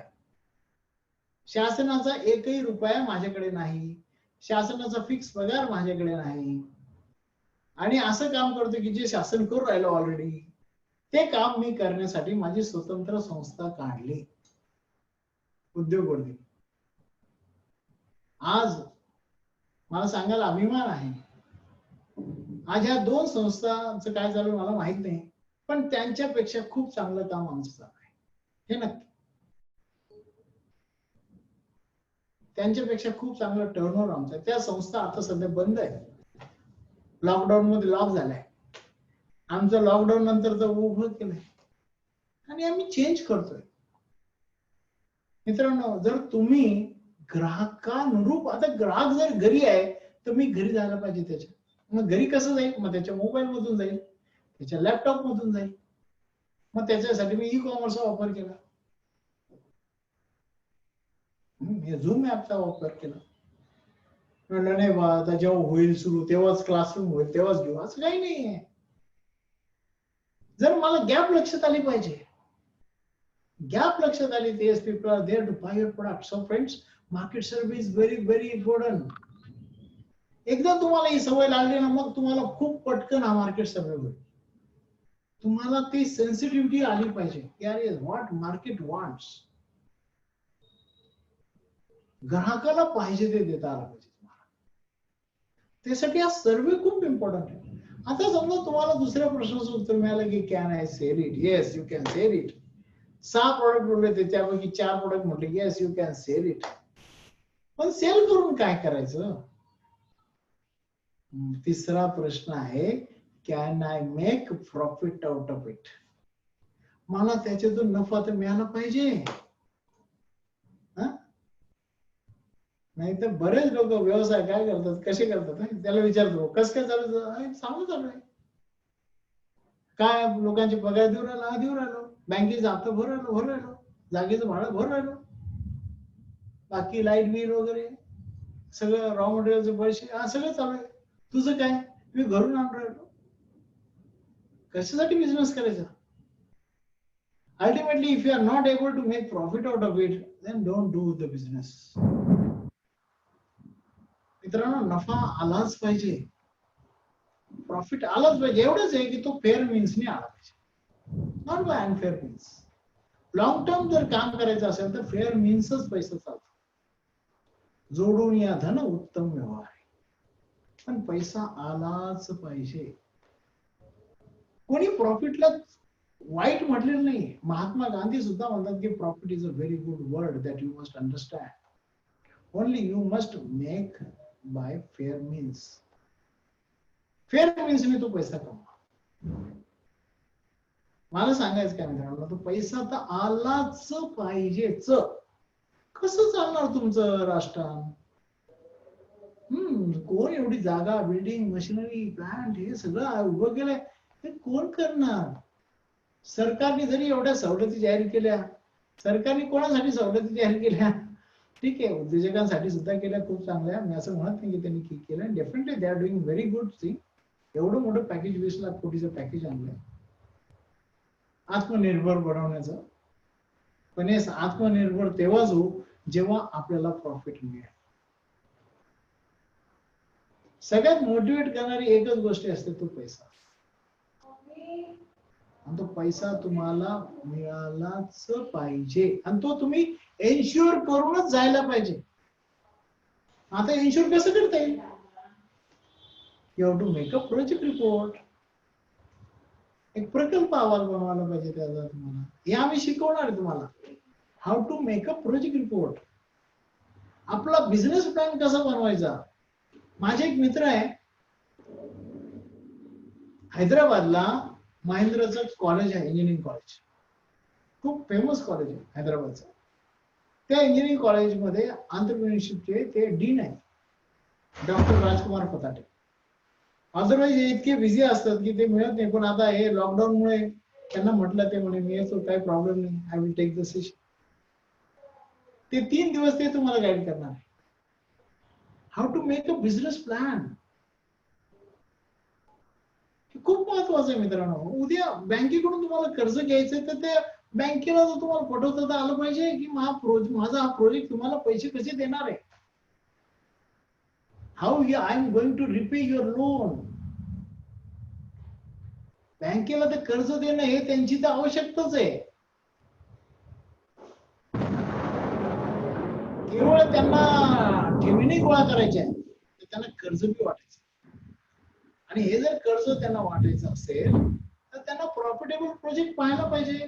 शासनाचा एकही रुपया माझ्याकडे नाही, शासनाचा फिक्स पगार माझ्याकडे नाही, आणि असं काम करतो की जे शासन करू राहिलं ऑलरेडी ते काम मी करण्यासाठी माझी स्वतंत्र संस्था काढली, उद्योगवर्ती. आज मला सांगायला अभिमान आहे. आज ह्या 2 संस्थांचं काय झालं मला माहित नाही, पण त्यांच्यापेक्षा खूप चांगलं काम आमचं चालू आहे, हे नक्की. त्यांच्यापेक्षा खूप चांगलं टर्नओव्हर आमचं. त्या संस्था आता सध्या बंद आहे, लॉकडाऊन मध्ये लॉक झालाय. आमचं लॉकडाऊन नंतर उभं केलंय आणि आम्ही चेंज करतोय. मित्रांनो, जर तुम्ही ग्राहकानुरूप, आता ग्राहक जर घरी आहे तर मी घरी जायला पाहिजे त्याच्या. मग घरी कसं जाईल? मग त्याच्या मोबाईल मधून जाईल, त्याच्या लॅपटॉप मधून जाईल. मग त्याच्यासाठी मी ई-कॉमर्सचा वापर केला, झूम ऍपचा वापर केला. म्हणलं नाही बा आता जेव्हा होईल सुरू तेव्हाच क्लासरूम होईल तेव्हाच घेऊ, असं काही नाहीये. जर मला गॅप लक्षात आली पाहिजे, गॅप लक्षात आली, तेच people are there to buy your product. So friends, market survey is very very important. एकदा तुम्हाला ही सवय लागली ना, मग तुम्हाला खूप पटकन हा मार्केट सर्व्हे होईल. तुम्हाला ती सेन्सिटिव्हिटी आली पाहिजे की अरे व्हॉट मार्केट वॉन्ट्स, ग्राहकाला पाहिजे ते देता आलं पाहिजे तुम्हाला. त्यासाठी हा सर्वे खूप इम्पॉर्टंट आहे. आता समजा तुम्हाला दुसऱ्या प्रश्नाचं उत्तर मिळालं की can I sell it, yes you can sell it. 6 product बोलले त्यापैकी 4 प्रोडक्ट म्हटले yes you can sell it. पण सेल करून काय करायचं? तिसरा प्रश्न आहे can I make profit out of it. मला त्याच्यातून नफा तर मिळाला पाहिजे. नाही तर बरेच लोक व्यवसाय काय करतात, कसे करतात, त्याला विचारतो कस काय चालू, चांगलं चालू आहे. काय लोकांचे पगार देऊ राहिलो, देऊ राहिलो, बँकेचा हप्ता भरू राहिलो, जागेचं भाडं भरू राहिलो, बाकी लाईट बिल वगैरे सगळं, रॉ मटेरियलचे पैसे, सगळं चालू आहे. तुझं काय, मी घरून आणून राहिलो. कशासाठी बिझनेस करायचा? Ultimately, if you are not able to make profit out of it, then don't do the business. मित्रांनो, नफा आलाच पाहिजे, प्रॉफिट आलाच पाहिजे. एवढंच आहे की तो फेअर मीन्सने आला पाहिजे, not by unfair means. Long term जर काम करायचं असेल तर फेअर मीन्सच पैसा चालतो. जोडून या धन उत्तम व्यवहार, पण पैसा आलाच पाहिजे. कोणी प्रॉफिटला वाईट म्हटलेलं नाही. महात्मा गांधी सुद्धा म्हणतात की profit is a very good word that you must understand. Only you must make by fair means. Fair मीन्सने तो पैसा कमवा. मला सांगायचं काय मित्रांनो, तो पैसा तर आलाच पाहिजेच. कसं चालणार तुमचं राष्ट्रान? कोण एवढी जागा, बिल्डिंग, मशिनरी, प्लांट हे सगळं उभं केलंय, ते कोण करणार? सरकारने जरी एवढ्या सवलती जाहीर केल्या, सरकारने कोणासाठी सवलती जाहीर केल्या? ठीक आहे, उद्योजकांसाठी सुद्धा केल्या, खूप चांगल्या, मी असं म्हणत नाही की त्यांनी केलं. Definitely they are doing very good thing. एवढं मोठं पॅकेज 20 लाख कोटीचं पॅकेज आणलंय आत्मनिर्भर बनवण्याचं. पण हे आत्मनिर्भर तेव्हाच होऊ जेव्हा आपल्याला प्रॉफिट मिळेल. सगळ्यात मोटिवेट करणारी एकच गोष्ट असते, तो पैसा. आणि तो पैसा तुम्हाला मिळालाच पाहिजे, आणि तो तुम्ही एन्श्युअर करूनच जायला पाहिजे. आता एन्श्युअर कसं करता येईल? You have to make a project report. एक प्रकल्प अहवाल बनवायला पाहिजे त्याचा तुम्हाला. हे आम्ही शिकवणार आहे तुम्हाला, how to make a project report. आपला बिझनेस प्लॅन कसा बनवायचा. माझे एक मित्र आहे हैदराबादला, महिंद्राचं कॉलेज आहे, इंजिनिअरिंग कॉलेज, खूप फेमस कॉलेज आहे हैदराबादचं. त्या इंजिनिअरिंग कॉलेजमध्ये एंटरप्रेन्योरशिपचे ते डीन आहे, डॉक्टर राजकुमार पताटे. अदरवाईज इतके बिझी असतात की ते मिळत नाही. पण आता हे लॉकडाऊन मुळे त्यांना म्हटलं, ते म्हणे मी येतो, काही प्रॉब्लेम नाही, I will take the session. ते 3 दिवस ते तुम्हाला गाईड करणार आहे, how to make a business plan. खूप महत्वाचं आहे मित्रांनो. उद्या बँकेकडून तुम्हाला कर्ज घ्यायचंय तर ते बँकेला जर तुम्हाला पटवता आलं पाहिजे की माझा हा प्रोजेक्ट तुम्हाला पैसे कसे देणार आहे, how I am going to repay your loan. बँकेला ते कर्ज देणं हे त्यांची तर आवश्यकताच आहे. केवळ त्यांना ठेवीने गोळा करायच्या, तर त्यांना कर्ज बी वाटायचं. आणि हे जर कर्ज त्यांना वाटायचं असेल तर त्यांना प्रॉफिटेबल प्रोजेक्ट पाहायला पाहिजे.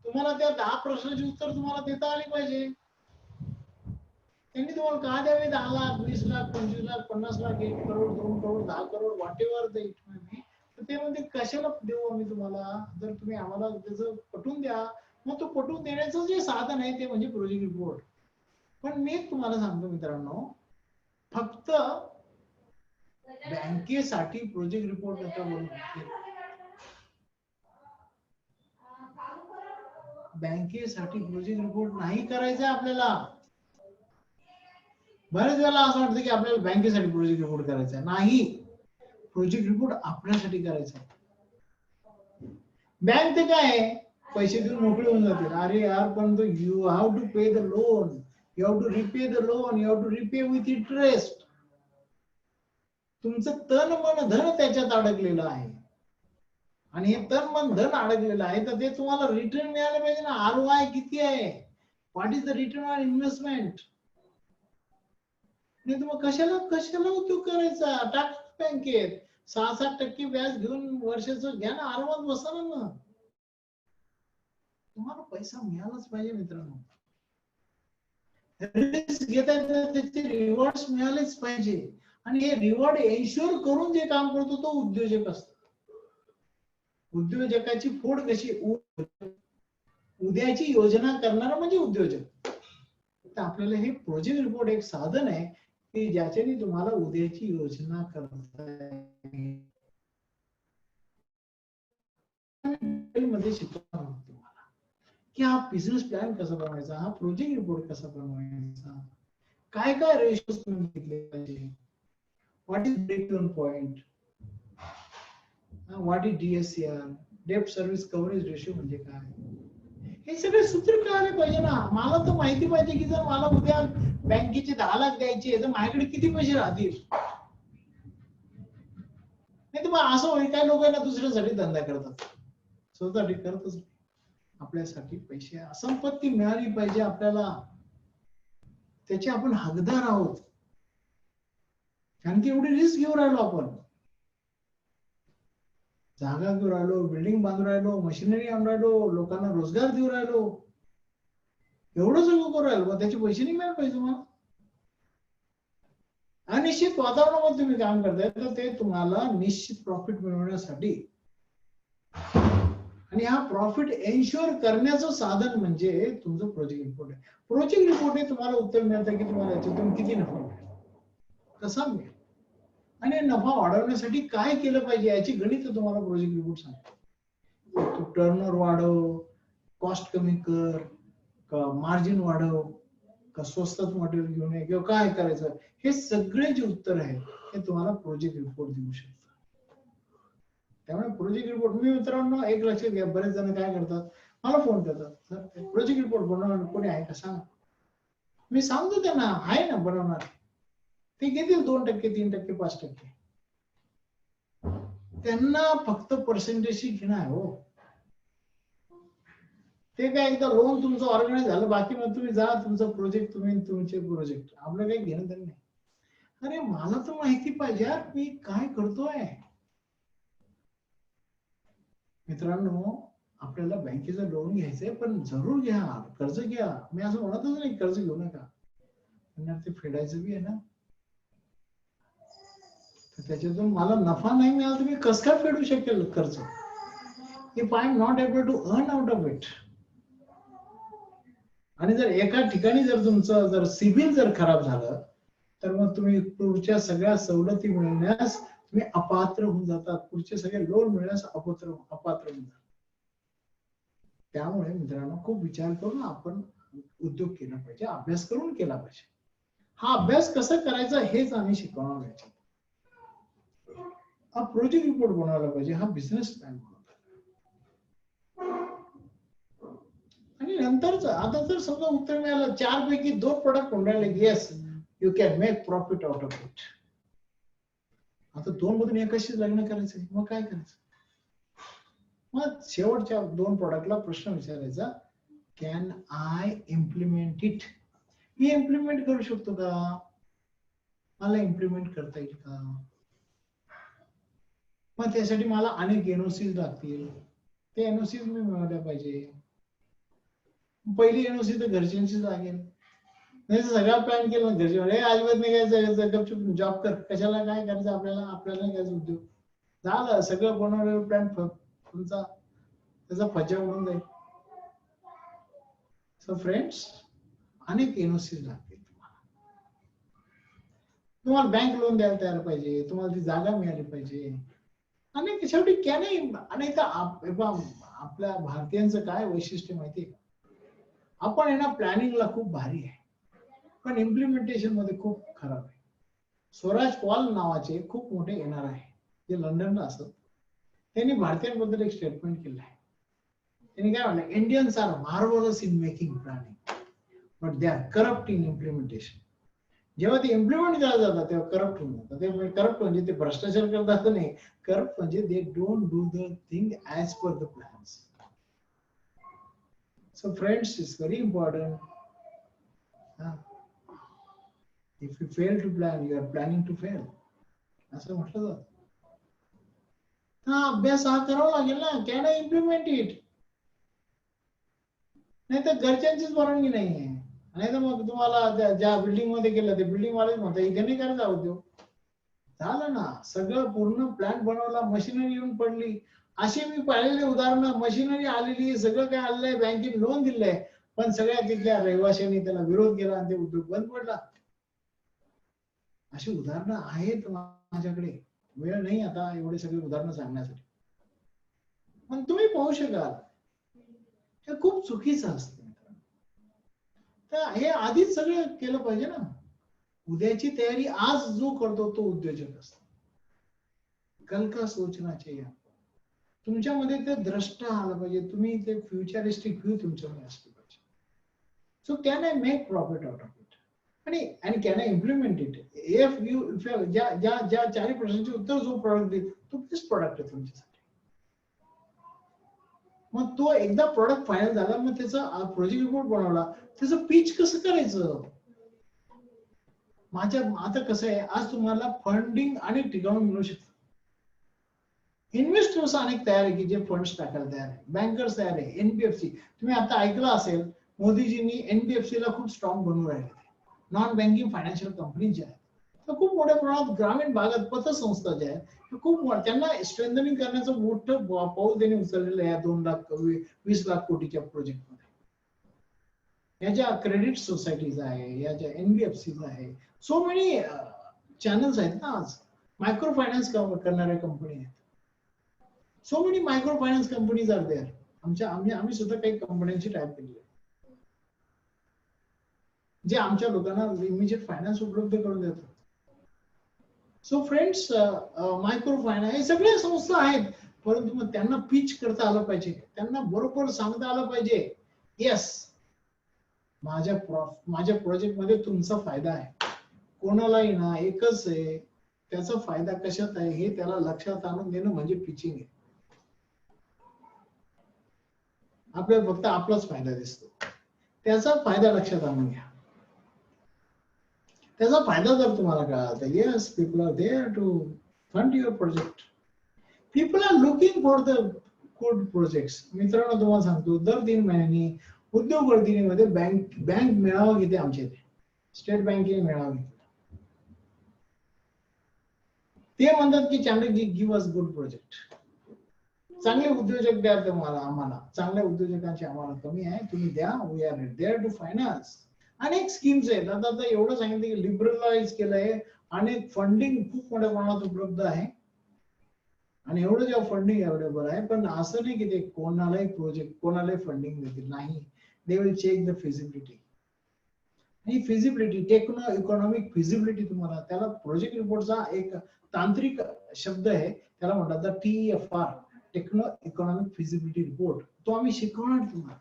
तुम्हाला त्या 10 प्रश्नाची उत्तर तुम्हाला देता आली पाहिजे. त्यांनी तुम्हाला का द्यावे 10 lakh, 20 lakh, 25 lakh, 50 lakh, 1 crore, 2 crore, 10 crore, what ever the it may be. तर ते म्हणजे कशाला देऊ आम्ही तुम्हाला, जर तुम्ही आम्हाला त्याचं पटवून द्या. मग तो पटवून देण्याचं जे साधन आहे ते म्हणजे प्रोजेक्ट रिपोर्ट. पण मी तुम्हाला सांगतो मित्रांनो, फक्त बँकेसाठी प्रोजेक्ट रिपोर्ट नका बनवू. बँकेसाठी प्रोजेक्ट रिपोर्ट नाही करायचा आपल्याला. बऱ्याच वेळेला असं वाटतं की आपल्याला बँकेसाठी प्रोजेक्ट रिपोर्ट करायचा नाही, प्रोजेक्ट रिपोर्ट आपल्यासाठी करायचा. बँक ते काय आहे, पैसे देऊन मोकळे होऊन जातील. अरे यार पण तो you have to pay the loan, you have to repay the loan, you have to repay with interest. तुमचं तन मन धन त्याच्यात अडकलेलं आहे, आणि हे तन मन धन अडकलेलं आहे, तर ते तुम्हाला रिटर्न मिळालं पाहिजे ना. ROI किती आहे, what is the return on investment. नाही तर मग कशाला कशाला उद्योग करायचा. टाका बँकेत 6-7% व्याज घेऊन वर्षाचं घ्या ना, आरामात बसा ना. तुम्हाला पैसा मिळालाच पाहिजे मित्रांनो. रिस्क घेता त्याचे रिवॉर्ड मिळालेच पाहिजे, आणि हे रिवॉर्ड एन्श्योर करून जे काम करतो तो उद्योजक असतो. उद्योजकाची फोड कशी, उद्याची योजना करणारा म्हणजे उद्योजक. तर आपल्याला हे प्रोजेक्ट रिपोर्ट एक साधन आहे की ज्याच्याने तुम्हाला उद्याची योजना करता येईल. मध्ये शिकवणार तुम्हाला की हा बिझनेस प्लॅन कसा बनवायचा, हा प्रोजेक्ट रिपोर्ट कसा बनवायचा, काय काय रेशोज तुम्ही घेतले पाहिजे, what is break even point, what is DSCR, डेब्ट सर्व्हिस कव्हरेज रेशो म्हणजे काय, हे सगळे सूत्र कळाले पाहिजे ना. मला तर माहिती पाहिजे की जर मला उद्या बँकेचे 10 लाख द्यायचे तर माझ्याकडे किती पैसे राहतील. नाही तर मग असं होईल, काय लोक ना दुसऱ्यासाठी धंदा करतात, स्वतःसाठी करतच नाही. आपल्यासाठी पैसे, संपत्ती मिळाली पाहिजे आपल्याला, त्याचे आपण हकदार आहोत. कारण की एवढी रिस्क घेऊन राहिलो आपण, जागा घेऊन राहिलो, बिल्डिंग बांधून राहिलो, मशिनरी आणून राहिलो, लोकांना रोजगार देऊ राहिलो, एवढं सगळं करू राहिलो, मग त्याचे पैसे नाही मिळाले पाहिजे तुम्हाला. अनिश्चित वातावरणामध्ये तुम्ही काम करताय तर ते तुम्हाला निश्चित प्रॉफिट मिळवण्यासाठी, आणि हा प्रॉफिट एन्श्योर करण्याचं साधन म्हणजे तुमचं प्रोजेक्ट रिपोर्ट आहे. प्रोजेक्ट रिपोर्ट हे तुम्हाला उत्तर मिळतं की तुम्हाला याच्यातून किती नफा मिळेल, कसा मिळेल, आणि नफा वाढवण्यासाठी काय केलं पाहिजे याची गणित तुम्हाला प्रोजेक्ट रिपोर्ट सांगतो. तू टर्नओव्हर वाढव, कॉस्ट कमी कर, का मार्जिन वाढव, का स्वस्तात मटेरियल घेऊन ये, किंवा काय करायचं, हे सगळे जे उत्तर आहे हे तुम्हाला प्रोजेक्ट रिपोर्ट देऊ शकतो. त्यामुळे प्रोजेक्ट रिपोर्ट, मी मित्रांनो एक लक्षात घ्या, बरेच जण काय करतात, मला फोन करतात, सर प्रोजेक्ट रिपोर्ट बनवणार कोणी आहे का सांगा. मी सांगतो त्यांना आहे ना बनवणार, ते घेतील 2%, 3%, 5%. त्यांना फक्त पर्सेंटेजशी घेणं आहे हो. ते काय एकदा लोन तुमचं ऑर्गनाइज झालं, बाकी मग तुम्ही जा तुमचं प्रोजेक्ट, तुम्ही तुमचे प्रोजेक्ट, आपलं काही घेणं त्यांनी नाही. अरे मला तर माहिती पाहिजे यार मी काय करतोय. मित्रांनो आपल्याला बँकेचं लोन घ्यायचंय, पण जरूर घ्या, कर्ज घ्या, मी असं म्हणतच नाही कर्ज घेऊ नका, पण ते फेडायचं बी आहे ना. त्याच्यातून मला नफा नाही मिळाला तर मी कसं काय फेडू शकेल कर्ज, if I am not able to earn out of it. आणि जर एका ठिकाणी जर तुमचं जर सिबिल जर खराब झालं तर मग तुम्ही पुढच्या सगळ्या सवलती मिळवण्यास तुम्ही अपात्र होऊन जातात, पुढचे सगळे लोन मिळण्यास अपात्र होऊन जातात. त्यामुळे मित्रांनो खूप विचार करून आपण उद्योग केला पाहिजे, अभ्यास करून केला पाहिजे. हा अभ्यास कसा करायचा हेच आम्ही शिकवणार आहे. हा प्रोजेक्ट रिपोर्ट बनवायला पाहिजे, हा बिझनेस प्लॅन बनवायला. आणि नंतरच आता जर समजा उत्तर मिळालं 4 पैकी 2 प्रोडक्ट राहिले, yes you can make profit out of it. आता 2 मधून एकाशी लग्न करायचं, मग काय करायचं. मग शेवटच्या 2 प्रोडक्टला प्रश्न विचारायचा, can I implement it. Me implement करू शकतो का, मला इम्प्लिमेंट करता येईल का. मग त्यासाठी मला अनेक एनओसी लागतील, ते एनओसी मी मिळवल्या पाहिजे. पहिली एनओसी तर घरच्यांची लागेल, नाही तर सगळा प्लॅन केला घरचे म्हणे अजिबात नाही काय गपचूप जॉब कर, कशाला काय करायचं आपल्याला, आपल्याला नाही करायचं उद्योग, झालं सगळं बनवलेलं प्लॅन तुमचा त्याचा फज्जा उडून जाईल. सो फ्रेंड्स अनेक एनओसी लागतील तुम्हाला बँक लोन द्यायला तयार पाहिजे, तुम्हाला ती जागा मिळाली पाहिजे, आणि शेवटी क्या नाही. आणि आपल्या भारतीयांचं काय वैशिष्ट्य माहितीये का, आपण आहे ना प्लॅनिंगला खूप भारी आहे, पण इम्प्लिमेंटेशन मध्ये खूप खराब आहे. स्वराज पॉल नावाचे खूप मोठे येणार आहे, जे लंडनला असत. त्यांनी भारतीयांबद्दल एक स्टेटमेंट केलं आहे. त्यांनी काय म्हणलं, Indians are marvellous in making planning but they are corrupt in implementation. जेव्हा ते इम्प्लिमेंट करायला जातात तेव्हा करप्ट होऊन जातात. ते करप्ट म्हणजे ते भ्रष्टाचार करतात नाही, करप्ट म्हणजे they don't do the thing as per the plans. So friends, it's very important. If you fail to plan, you are planning to fail, असं म्हटलं जातं. हा अभ्यास हा करावा लागेल ना, कॅन आय इम्प्लिमेंट इट. नाही तर घरच्यांचीच परवानगी नाही आहे. नाही तर मग तुम्हाला ज्या बिल्डिंग मध्ये गेलं ते बिल्डिंग वालेच म्हणतात इथे नाही करायचा उद्योग. झालं ना, सगळं पूर्ण प्लॅन बनवला, मशिनरी येऊन पडली. अशी मी पाहिलेली उदाहरणं, मशिनरी आलेली, सगळं काय आलंय, बँकेने लोन दिलंय, पण सगळ्या तिथल्या रहिवाशांनी त्याला विरोध केला आणि ते उद्योग बंद पडला. अशी उदाहरणं आहेत माझ्याकडे. वेळ नाही आता एवढे सगळे उदाहरणं सांगण्यासाठी, पण तुम्ही पाहू शकाल हे खूप चुकीचं असतं. तर हे आधीच सगळं केलं पाहिजे ना. उद्याची तयारी आज जो करतो तो उद्योजक असतो. कल का सोचना चाहिए. तुमच्यामध्ये ते द्रष्टा आलं पाहिजे, तुम्ही ते फ्युचरिस्टिक व्ह्यू तुमच्यामध्ये असली पाहिजे. So can I make profit out of it आणि can I implement it. If ज्या 4 प्रश्नांचे उत्तर जो प्रोडक्ट देईल तो बेस्ट प्रोडक्ट आहे तुमच्यासाठी. मग तो एकदा प्रोडक्ट फायनल झाला, मग त्याचा प्रोजेक्ट रिपोर्ट बनवला, त्याचं पिच कसं करायचं. आता कसं आहे, आज तुम्हाला फंडिंग अनेक ठिकाणून मिळू शकतं. इन्व्हेस्टर्स अनेक तयार आहे की जे फंड्स टाकायला तयार आहे, बँकर्स तयार आहे. एनबीएफसी तुम्ही आता ऐकलं असेल, मोदीजींनी एनबीएफसी ला खूप स्ट्रॉंग बनवून राहिले. नॉन बँकिंग फायनान्शियल कंपनी ज्या आहेत त्या खूप मोठ्या प्रमाणात ग्रामीण भागात पतसंस्था ज्या आहेत खूप त्यांना स्ट्रेंथनिंग करण्याचं मोठं पाऊल त्यांनी उचललेलं आहे. 2,20,00,000 कोटीच्या प्रोजेक्ट मध्ये. या ज्या क्रेडिट सोसायटीज आहे, या ज्या एनबीएफसी आहे, सो मेनी चॅनल्स आहेत ना. आज मायक्रो फायनान्स करणाऱ्या कंपनी आहेत. So many micro finance companies are there. आम्ही सुद्धा काही कंपन्यांची टाईप केली आहे, जे आमच्या लोकांना इमिजिएट फायनान्स उपलब्ध करून देतात. सो फ्रेंड्स, मायक्रो फायनान्स हे सगळ्या संस्था आहेत, परंतु मग त्यांना पिच करता आलं पाहिजे, त्यांना बरोबर सांगता आलं पाहिजे, येस माझ्या प्रोजेक्ट मध्ये तुमचा फायदा आहे. कोणालाही ना एकच आहे, त्याचा फायदा कशात आहे हे त्याला लक्षात आणून देणं म्हणजे पिचिंग आहे. आपल्याला फक्त आपलाच फायदा दिसतो, त्याचा फायदा लक्षात आणून घ्या. त्याचा फायदा जर तुम्हाला कळाला तर yes, people are there to fund your project. People are looking for the good projects. मित्रांनो तुम्हाला सांगतो, दर 3 महिन्यांनी उद्योग वर्धिनीमध्ये बँक मेळावा घेते आमच्या इथे. स्टेट बँकेने मेळावा घेतला. ते म्हणतात की चांगले गिव्ह अस गुड प्रोजेक्ट. चांगले उद्योजक द्या तुम्हाला, आम्हाला चांगल्या उद्योजकांची आम्हाला कमी आहे, तुम्ही द्या. We are there to finance. अनेक स्कीम्स आहेत. आता एवढं सांगितलं की लिबरलाइज केलंय, अनेक फंडिंग खूप मोठ्या प्रमाणात उपलब्ध आहे आणि एवढं जेव्हा फंडिंग अवेलेबल आहे, पण असं नाही की ते कोणालाही प्रोजेक्ट कोणालाही फंडिंग देतील, नाही. They will check the feasibility. आणि फिजिबिलिटी, टेक्नो इकॉनॉमिक फिजिबिलिटी, तुम्हाला त्याला प्रोजेक्ट रिपोर्टचा एक तांत्रिक शब्द आहे, त्याला म्हणतात TEFR, techno economic feasibility report. तो आम्ही शिकवणार तुम्हाला.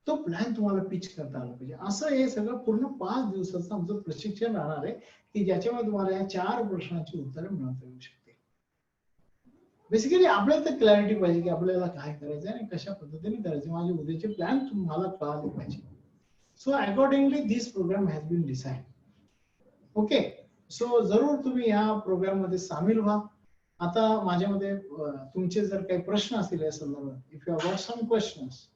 तो प्लॅन तुम्हाला पिच करता आला पाहिजे. असं हे सगळं पूर्ण 5 दिवसाचं आमचं प्रशिक्षण राहणार आहे की ज्याच्यामध्ये तुम्हाला या 4 प्रश्नांची उत्तरं मिळवता येऊ शकते. बेसिकली आपल्याला तर क्लॅरिटी पाहिजे की आपल्याला काय करायचं आणि कशा पद्धतीने करायचं. माझे उद्याचे प्लॅन तुम्हाला कळाले पाहिजे. So accordingly this programme has been decide. Okay, so जरूर तुम्ही या प्रोग्राम मध्ये सामील व्हा. आता माझ्यामध्ये तुमचे जर काही प्रश्न असतील या संदर्भात, if you have got some questions,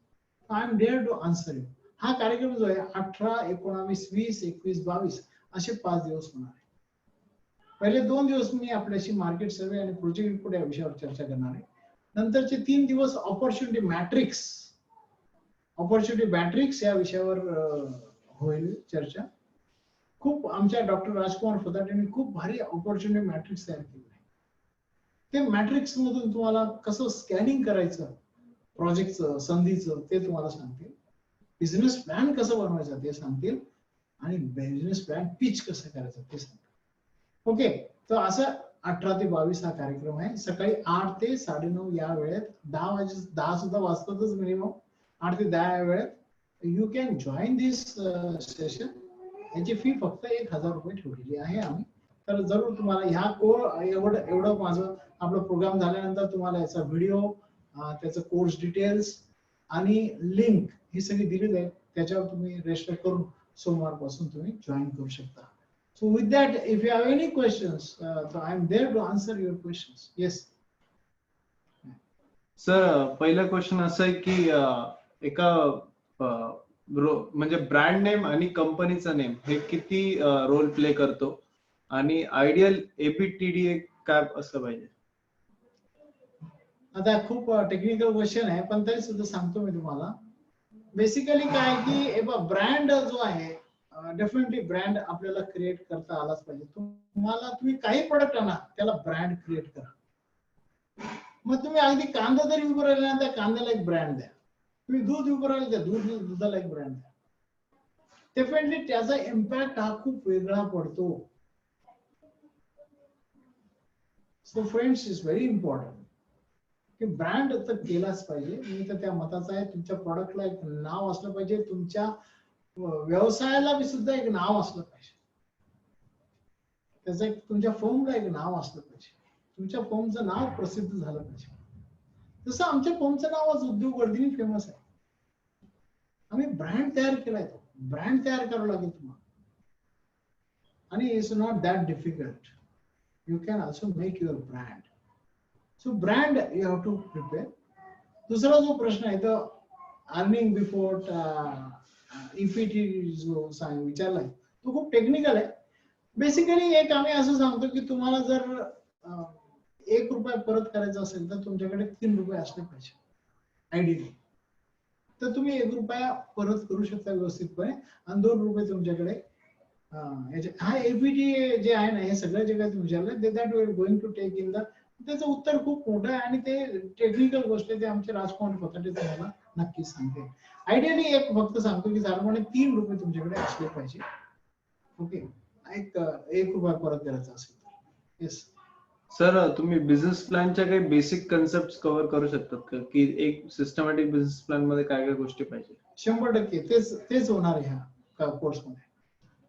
I am there to answer you. हा कार्यक्रम जो आहे 18, 19, 20, 21, 22 असे 5 दिवस होणार आहे. पहिले 2 दिवस मी आपल्याशी मार्केट सर्वे आणि प्रोजेक्ट रिपोर्ट या विषयावर चर्चा करणार आहे. नंतरचे 3 दिवस ऑपॉर्च्युनिटी मॅट्रिक्स या विषयावर होईल चर्चा. खूप आमच्या डॉक्टर राजकुमार फदाट यांनी खूप भारी ऑपॉर्च्युनिटी मॅट्रिक्स तयार केले आहे. ते मॅट्रिक्स मधून तुम्हाला कसं स्कॅनिंग करायचं प्रोजेक्टचं, संधीचं, ते तुम्हाला सांगते. बिझनेस प्लॅन कसं बनवायचं ते सांगतील आणि बिझनेस प्लॅन पिच कसं करायचं ते सांगतील. ओके, तर असं 18 ते 22 हा कार्यक्रम आहे. सकाळी 8 ते 9:30 या वेळेत, 10 सुद्धा वाजतातच मिनिमम, 8 ते 10 या वेळेत you can join this session. याची फी फक्त 1000 रुपये ठेवलेली आहे आम्ही. तर जरूर तुम्हाला ह्या एवढं माझं आपलं प्रोग्राम झाल्यानंतर तुम्हाला याचा व्हिडिओ, त्याचं कोर्स डिटेल्स आणि लिंक ही सगळी दिलेली आहे. त्याच्यावर तुम्ही रजिस्टर करून सोमवारपासून तुम्ही जॉईन करू शकता. So with that, if you have any questions, so I am there to answer your questions. Yes. Sir, पहिला क्वेश्चन असं आहे की एका म्हणजे ब्रँड नेम आणि कंपनीचा नेम हे किती रोल प्ले करतो आणि आयडियल एबीटीडी काय असं पाहिजे? आता खूप टेक्निकल क्वेश्चन आहे, पण तरी सुद्धा सांगतो मी तुम्हाला. बेसिकली काय की ब्रँड जो आहे, डेफिनेटली ब्रँड आपल्याला क्रिएट करता आलाच पाहिजे. तुम्ही काही प्रोडक्ट आणा, त्याला ब्रँड क्रिएट करा. मग तुम्ही अगदी कांदा जरी उभं राहिला ना, त्या कांद्याला एक ब्रँड द्या. तुम्ही दूध उभं राहिलं, त्या दुधाला एक ब्रँड द्या. डेफिनेटली त्याचा इम्पॅक्ट हा खूप वेगळा पडतो. So friends, is very important की ब्रँड तर केलाच पाहिजे. मी तर त्या मताचा आहे. तुमच्या प्रॉडक्टला एक नाव असलं पाहिजे, तुमच्या व्यवसायाला बी सुद्धा एक नाव असलं पाहिजे. त्याचं एक तुमच्या फर्मला एक नाव असलं पाहिजे. तुमच्या फर्मचं नाव प्रसिद्ध झालं पाहिजे. जसं आमच्या फर्मचं नाव आज उद्योगवर्धिनी फेमस आहे. आम्ही ब्रँड तयार केलाय. तो ब्रँड तयार करावं लागेल तुम्हाला, आणि it's not that difficult. You can also make your brand. So brand you have to prepare. दुसरा जो प्रश्न आहे तो अर्निंग बिफोर ईपीटी जो विचारलाय तो खूप टेक्निकल आहे. बेसिकली एक आम्ही असं सांगतो की तुम्हाला जर 1 रुपया परत करायचा असेल तर तुमच्याकडे 3 रुपये असले पाहिजे आयडियली. तर तुम्ही 1 रुपया परत करू शकता व्यवस्थितपणे, आणि 2 रुपये तुमच्याकडे हा एबीटी जे आहे ना, हे सगळ्या जे काही विचारलं ते that we are going to take in the. त्याचं उत्तर खूप मोठं आहे आणि ते टेक्निकल गोष्ट आहे. ते आमचे राजकुमार पताटे तुम्हाला नक्की सांगते. आयडियली एक फक्त सांगतो की साधारण 3 रुपये तुमच्याकडे असले पाहिजे. ओके, 1 रुपया परत करायचा असेल तर. येस सर, तुम्ही बिझनेस प्लॅनच्या काही बेसिक कन्सेप्ट कव्हर करू शकतात का, की एक सिस्टमॅटिक बिझनेस प्लॅन मध्ये काय काय गोष्टी पाहिजे? 100% तेच होणार आहे ह्या कोर्समध्ये.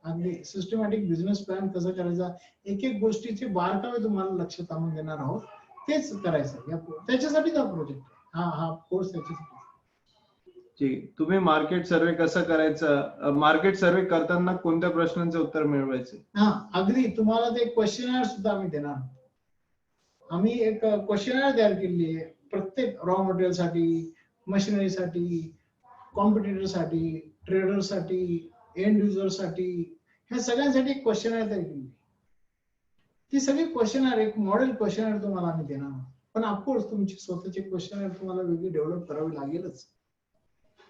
अगदी सिस्टमॅटिक बिझनेस प्लॅन कसं करायचा, एक एक गोष्टीचे बारकावे तुम्हाला लक्षात आणून देणार आहोत. तेच करायचं, त्याच्यासाठीच हा प्रोजेक्ट आहे. हा कोर्स त्याच्यासाठी. ठीक. तुम्ही मार्केट सर्वे कसं करायचं, मार्केट सर्वे करताना कोणत्या प्रश्नांचे उत्तर मिळवायचे? अगदी तुम्हाला ते क्वेश्चनर सुद्धा आम्ही देणार आहोत. आम्ही एक क्वेश्चनर तयार केलेली आहे प्रत्येक रॉ मटेरियल साठी, मशिनरीसाठी, कॉम्पिटिटर साठी, ट्रेडर साठी, एंड युजर साठी, ह्या सगळ्यांसाठी एक क्वेश्चनर तयार केली. ती सगळी क्वेश्चनर एक मॉडेल क्वेश्चनर तुम्हाला आम्ही देणार आहोत. पण ऑफकोर्स तुमची स्वतःची क्वेश्चनर तुम्हाला वेगळी डेव्हलप करावी लागेलच.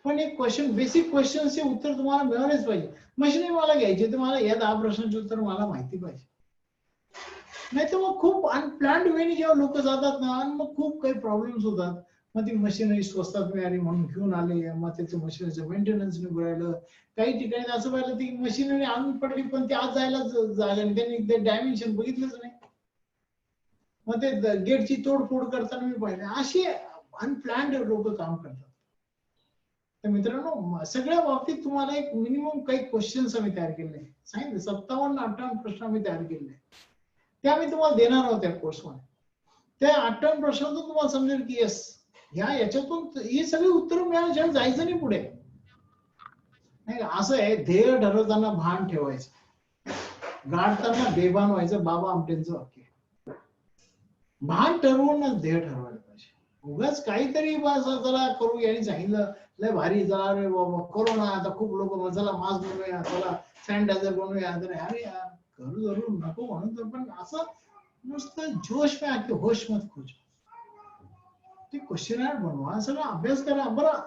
पण एक बेसिक क्वेश्चनचे उत्तर तुम्हाला मिळालेच पाहिजे. मशिनरी मला घ्यायची तर मला या 10 प्रश्नांचे उत्तर मला माहिती पाहिजे. नाही तर मग खूप अनप्लॅन्ड वेनी जेव्हा लोक जातात ना, आणि मग खूप काही प्रॉब्लेम्स होतात. मग ती मशिनरी स्वस्तात मिळाली म्हणून घेऊन आले, मग त्याचं मशिनरीचं मेंटेनन्स नाही राहिलं. काही ठिकाणी असं पाहिलं ती मशिनरी आणून पडली पण ती आज जायला जागा नाही, त्यांनी ते डायमेन्शन बघितलंच नाही. मग ते गेटची तोडफोड करताना मी पाहिले. असे अनप्लॅन्ड लोक काम करतात. तर मित्रांनो, सगळ्या बाबतीत तुम्हाला एक मिनिमम काही क्वेश्चन्स आम्ही तयार केले. सांगितलं 57-58 प्रश्न आम्ही तयार केले. ते आम्ही तुम्हाला देणार आहोत त्या कोर्समध्ये. त्या 58 प्रश्नातून तुम्हाला समजेल की येस, याच्यातून ही सगळी उत्तरं मिळाल्याशिवाय जायचं नाही पुढे. नाही असं आहे, ध्येय ठरवताना भान ठेवायचं, गाठताना बेभान व्हायचं. बाबा आमटेंचं वाक्य. भान ठरवूनच ध्येय ठरवायला पाहिजे. उगाच काहीतरी चला करू यांनी सांगितलं लय भारी, चला रे बाबा कोरोना, आता खूप लोक चला मास्क बनवूया, चला सॅनिटायझर बनवूया, तर अरे यार करू जरूर नको म्हणून तर, पण असं नुसतं जोश में आके होश मत खोजो. ते क्वेश्चनर बनवा, सगळं अभ्यास करा. बरं,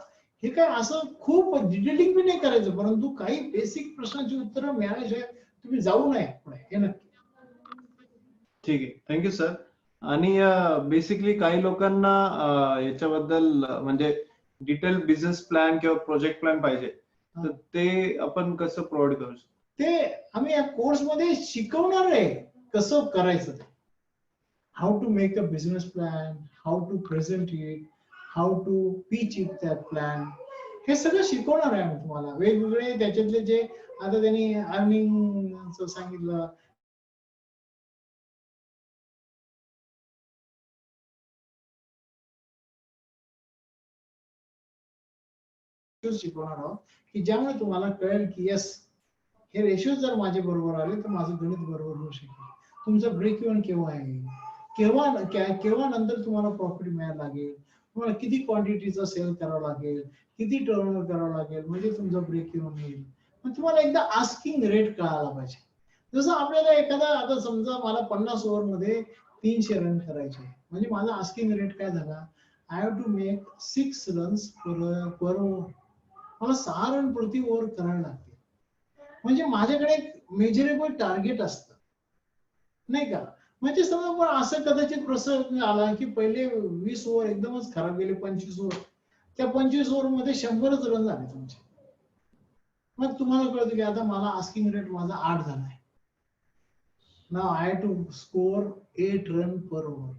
हे काय असं खूप डिटेलिंग बी नाही करायचं, परंतु काही बेसिक प्रश्नांची उत्तरं मिळाल्याशिवाय तुम्ही जाऊ नये पुढे, हे नक्की. ठीक आहे, थँक्यू सर. आणि बेसिकली काही लोकांना याच्याबद्दल म्हणजे डिटेल बिझनेस प्लॅन किंवा प्रोजेक्ट प्लॅन पाहिजे. तर ते आपण कसं प्रोव्हाइड करू शकतो? ते आम्ही या कोर्स मध्ये शिकवणार आहे कसं करायचं ते. How to make a business plan, how to present it, how to pitch it that plan, हे सगळं शिकवणार आहे आम्ही तुम्हाला. वेगवेगळे त्याच्यातले जे आता त्यांनी अर्निंग सांगितलं, शिकवणार आहोत की ज्यामुळे तुम्हाला कळेल की येस, हे रेशो जर माझे बरोबर आले तर माझं गणित बरोबर होऊ शकेल. तुमचं ब्रेक इव्हन केव्हा आहे, केव्हा नंतर तुम्हाला प्रॉफिट मिळायला लागेल, तुम्हाला किती क्वांटिटीचा सेल करावं लागेल, किती टर्नओव्हर करावं लागेल म्हणजे तुमचं ब्रेक इव्हन येईल. पण तुम्हाला एकदा आस्किंग रेट कळायला पाहिजे. जसं आपल्याला एखादा, आता समजा मला 50 ओव्हर मध्ये 300 रन करायचे, म्हणजे माझा आस्किंग रेट काय झाला, I have to make 6 runs per over. मला 6 रन प्रति ओव्हर करायला लागते. म्हणजे माझ्याकडे एक मेजरेबल टार्गेट असतं, नाही का. म्हणजे समजा पण असं कदाचित प्रसंग आला की पहिले 20 ओव्हर एकदमच खराब गेले, 25 ओव्हर, त्या 25 ओव्हर मध्ये 100च रन झाले तुमचे. मग तुम्हाला कळतं की आता मला आस्किंग रेट माझा 8 झालाय. Now I to score 8 run per over.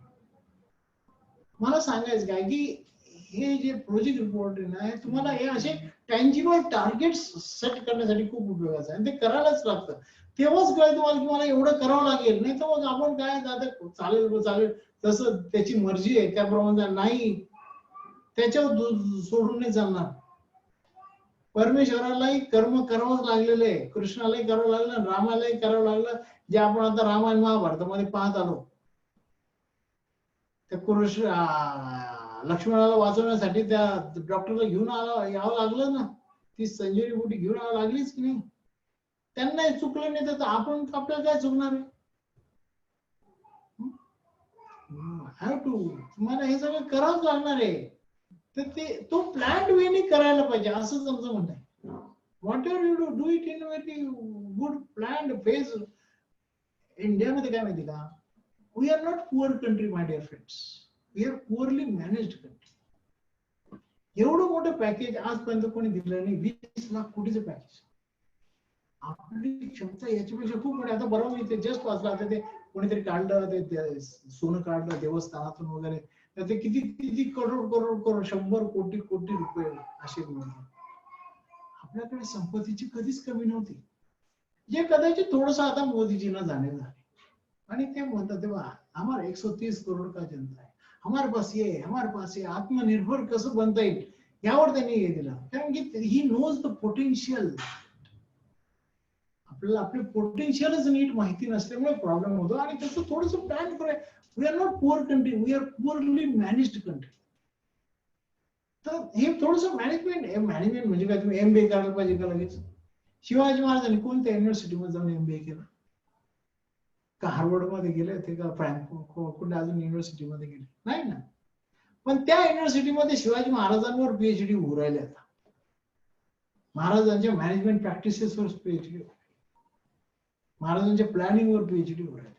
मला सांगायचं काय की हे जे प्रोजेक्ट रिपोर्ट आहे तुम्हाला हे असे टँजिबल टार्गेट्स सेट करण्यासाठी खूप उपयोगाचं आहे, आणि ते करायलाच लागतं. तेव्हाच कळेल तुम्हाला की मला एवढं करावं लागेल, नाही तर मग आपण काय चालेल चालेल तसं त्याची मर्जी आहे त्याप्रमाणे नाही, त्याच्यावर सोडून नाही चालणार. परमेश्वरालाही कर्म करावंच लागलेलं आहे, कृष्णालाही करावं लागलं, रामालाही करावं लागलं, जे आपण आता रामायण महाभारतामध्ये पाहत आलो. त्या लक्ष्मणाला वाचवण्यासाठी त्या डॉक्टरला घेऊन यावं लागलं ना, ती संजीवनी बुटी घेऊन यावं लागलीच की नाही. त्यांना चुकलं नाही तर आपण आपल्याला काय चुकणार आहे. हॅव टू, तुम्हाला हे सगळं करावंच लागणार आहे. तर ते तो प्लॅन वेने करायला पाहिजे असं तुमचं म्हणणं आहे. Whatever you do it in very good plan phase. इंडियामध्ये काय माहिती का, we are not poor country my dear friends, we are poorly managed country. एवढं मोठं पॅकेज आजपर्यंत कोणी दिलं नाही, 20 लाख कोटीचं पॅकेज. आपली क्षमता याच्यापेक्षा खूप मोठी. आता बरोबर मी ते जस्ट वाचलं, आता ते कोणीतरी काढलं, ते सोनं काढलं देवस्थानातून वगैरे, तर ते किती किती करोड करोड करोड 100 कोटी कोटी रुपये असे मिळतात. आपल्याकडे संपत्तीची कधीच कमी नव्हती, जे कदाचित थोडस आता मोदीजींना जाणीव झाली. आणि ते म्हणतात तेव्हा हमारे 130 करोड का जनता है, हमारे पास ये आत्मनिर्भर कसं बनता येईल यावर त्यांनी हे दिलं. कारण की ही नोज द पोटेन्शियल. आपल्याला आपले पोटेन्शियलच नीट माहिती नसल्यामुळे प्रॉब्लेम होतो, आणि त्याचं थोडस प्लॅन करूया. We are not poor country, we are poorly managed country. तर हे थोडस मॅनेजमेंट म्हणजे काय, तुम्ही MBA करायला पाहिजे का लगेच? शिवाजी महाराजांनी कोणत्या युनिव्हर्सिटीमध्ये जाऊन MBA केलं? का हार्वर्ड मध्ये गेले होते का कुठल्या अजून युनिव्हर्सिटीमध्ये गेले नाही ना. पण त्या युनिव्हर्सिटीमध्ये शिवाजी महाराजांवर PhD होऊ राहिले. आता महाराजांच्या मॅनेजमेंट प्रॅक्टिसेसवर PhD, महाराजांच्या प्लॅनिंग वर PhD होऊ राहिले.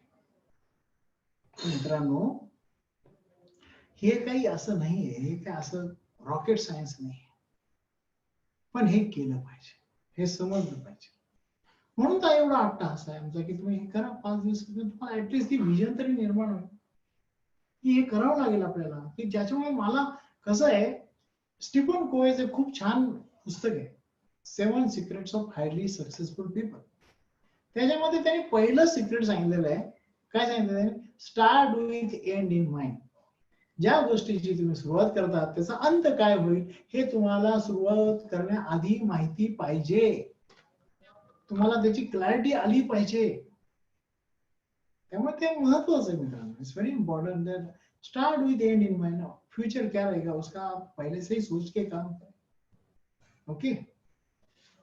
मित्रांनो, हे काही असं नाहीये, हे काय असं रॉकेट सायन्स नाही, पण हे केलं पाहिजे, हे समजलं पाहिजे. म्हणून तर एवढा अट्टहास आहे आमचा की तुम्ही हे करा 5 दिवसात. तुम्हाला ऍटलीस्ट ती व्हिजन तरी निर्माण होईल की हे करावं लागेल आपल्याला. की ज्याच्यामुळे मला कसं आहे, स्टीफन कोवेचं खूप छान पुस्तक आहे, 7 secrets of highly successful people. त्याच्यामध्ये त्यांनी पहिलं सिक्रेट सांगितलेलं आहे. काय सांगितलं त्यांनी? Start with end in mind. ज्या गोष्टीची तुम्ही सुरुवात करता त्याचा अंत काय होईल हे तुम्हाला सुरुवात करण्याआधी माहिती पाहिजे. तुम्हाला त्याची क्लॅरिटी आली पाहिजे. त्यामुळे ते महत्वाचं आहे मित्रांनो. It's very important that start with end in mind. Future क्या रहेगा उसका आप पहले से ही सोच के काम करें. Okay,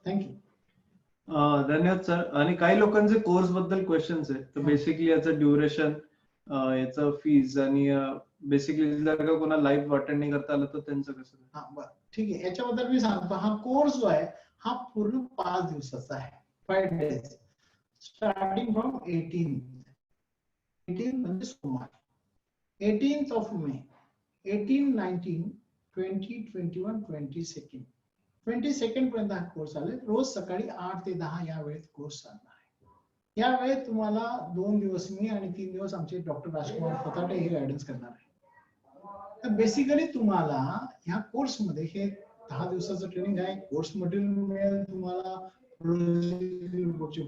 thank you. धन्यवाद सर. आणि काही लोकांचे कोर्स बद्दल क्वेश्चन्स आहेत, तर बेसिकली याचं ड्युरेशन, याचं फीज, आणि बेसिकली जर का कोणा लाईव्ह अटेंड नाही करता आलं तर त्यांचं कसं? हा बरं, ठीक आहे. याच्याबद्दल मी सांगतो. हा कोर्स जो आहे हा पूर्ण 5 दिवसाचा आहे, 5 days, स्टार्टिंग फ्रॉम 18 म्हणजे सोमवार, 18th of May, 18, 19, 20, 21, 22. 22 पर्यंत हा कोर्स चालेल. रोज सकाळी 8 ते 10 या वेळेत कोर्स चालणार आहे. या वेळेत तुम्हाला 2 दिवस मी आणि 3 दिवस आमचे डॉक्टर राजकुमार फताटे हे गायडन्स करणार आहे. तर बेसिकली तुम्हाला ह्या कोर्स मध्ये हे 10 दिवसाचं ट्रेनिंग आहे. कोर्स मटेरियल मिळेल तुम्हाला,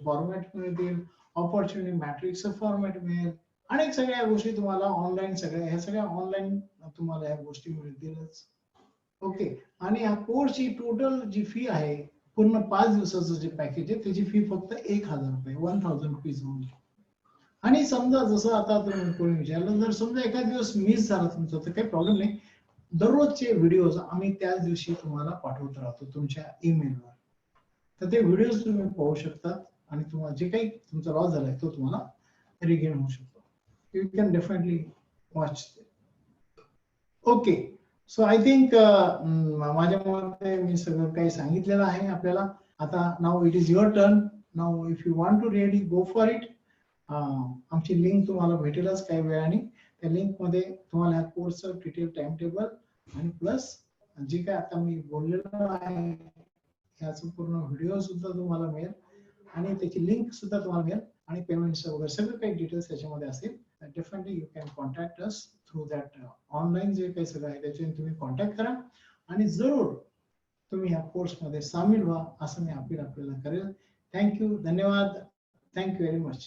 फॉर्मॅट मिळतील, ऑपॉर्च्युनिटी मॅट्रिक्सचं फॉर्मॅट मिळेल, अनेक सगळ्या गोष्टी तुम्हाला ऑनलाईन, ह्या सगळ्या ऑनलाईन तुम्हाला ह्या गोष्टी मिळतीलच. ओके. आणि या कोर्सची टोटल जी फी आहे, पूर्ण 5 दिवसाचं जे पॅकेज आहे त्याची फी फक्त 1000 रुपये, 1000 रुपीज ओनली. आणि समजा जसं आता तुम्ही कोणी विचारलं, जर समजा एखाद दिवस मिस झाला तुमचा तर काही प्रॉब्लेम नाही. दररोजचे व्हिडिओज आम्ही त्याच दिवशी तुम्हाला पाठवत राहतो तुमच्या ईमेलवर. तर ते व्हिडिओज तुम्ही पाहू शकता आणि तुम्हाला जे काही तुमचा लॉस झालाय तो तुम्हाला रिगेन होऊ शकतो. You can definitely watch. Okay. So I think माझ्या मते मी सगळं काही सांगितलेलं आहे आपल्याला. आता now it is your turn. Now if you want to really go for it, आमची लिंक तुम्हाला भेटेलच काही वेळाने. त्या लिंक मध्ये तुम्हाला या कोर्सचं डिटेल टाइम टेबल आणि प्लस जे काय आता मी बोललेलो आहे याचं पूर्ण व्हिडिओ सुद्धा तुम्हाला मिळेल आणि त्याची लिंक सुद्धा तुम्हाला मिळेल आणि पेमेंटचं वगैरे सगळं काही डिटेल्स त्याच्यामध्ये असेल. Definitely you can contact us through that online जे काही सगळं आहे त्याच्याने तुम्ही कॉन्टॅक्ट करा आणि जरूर तुम्ही या कोर्समध्ये सामील व्हा असं मी अपील आपल्याला करेल. थँक्यू, धन्यवाद, थँक्यू व्हेरी मच.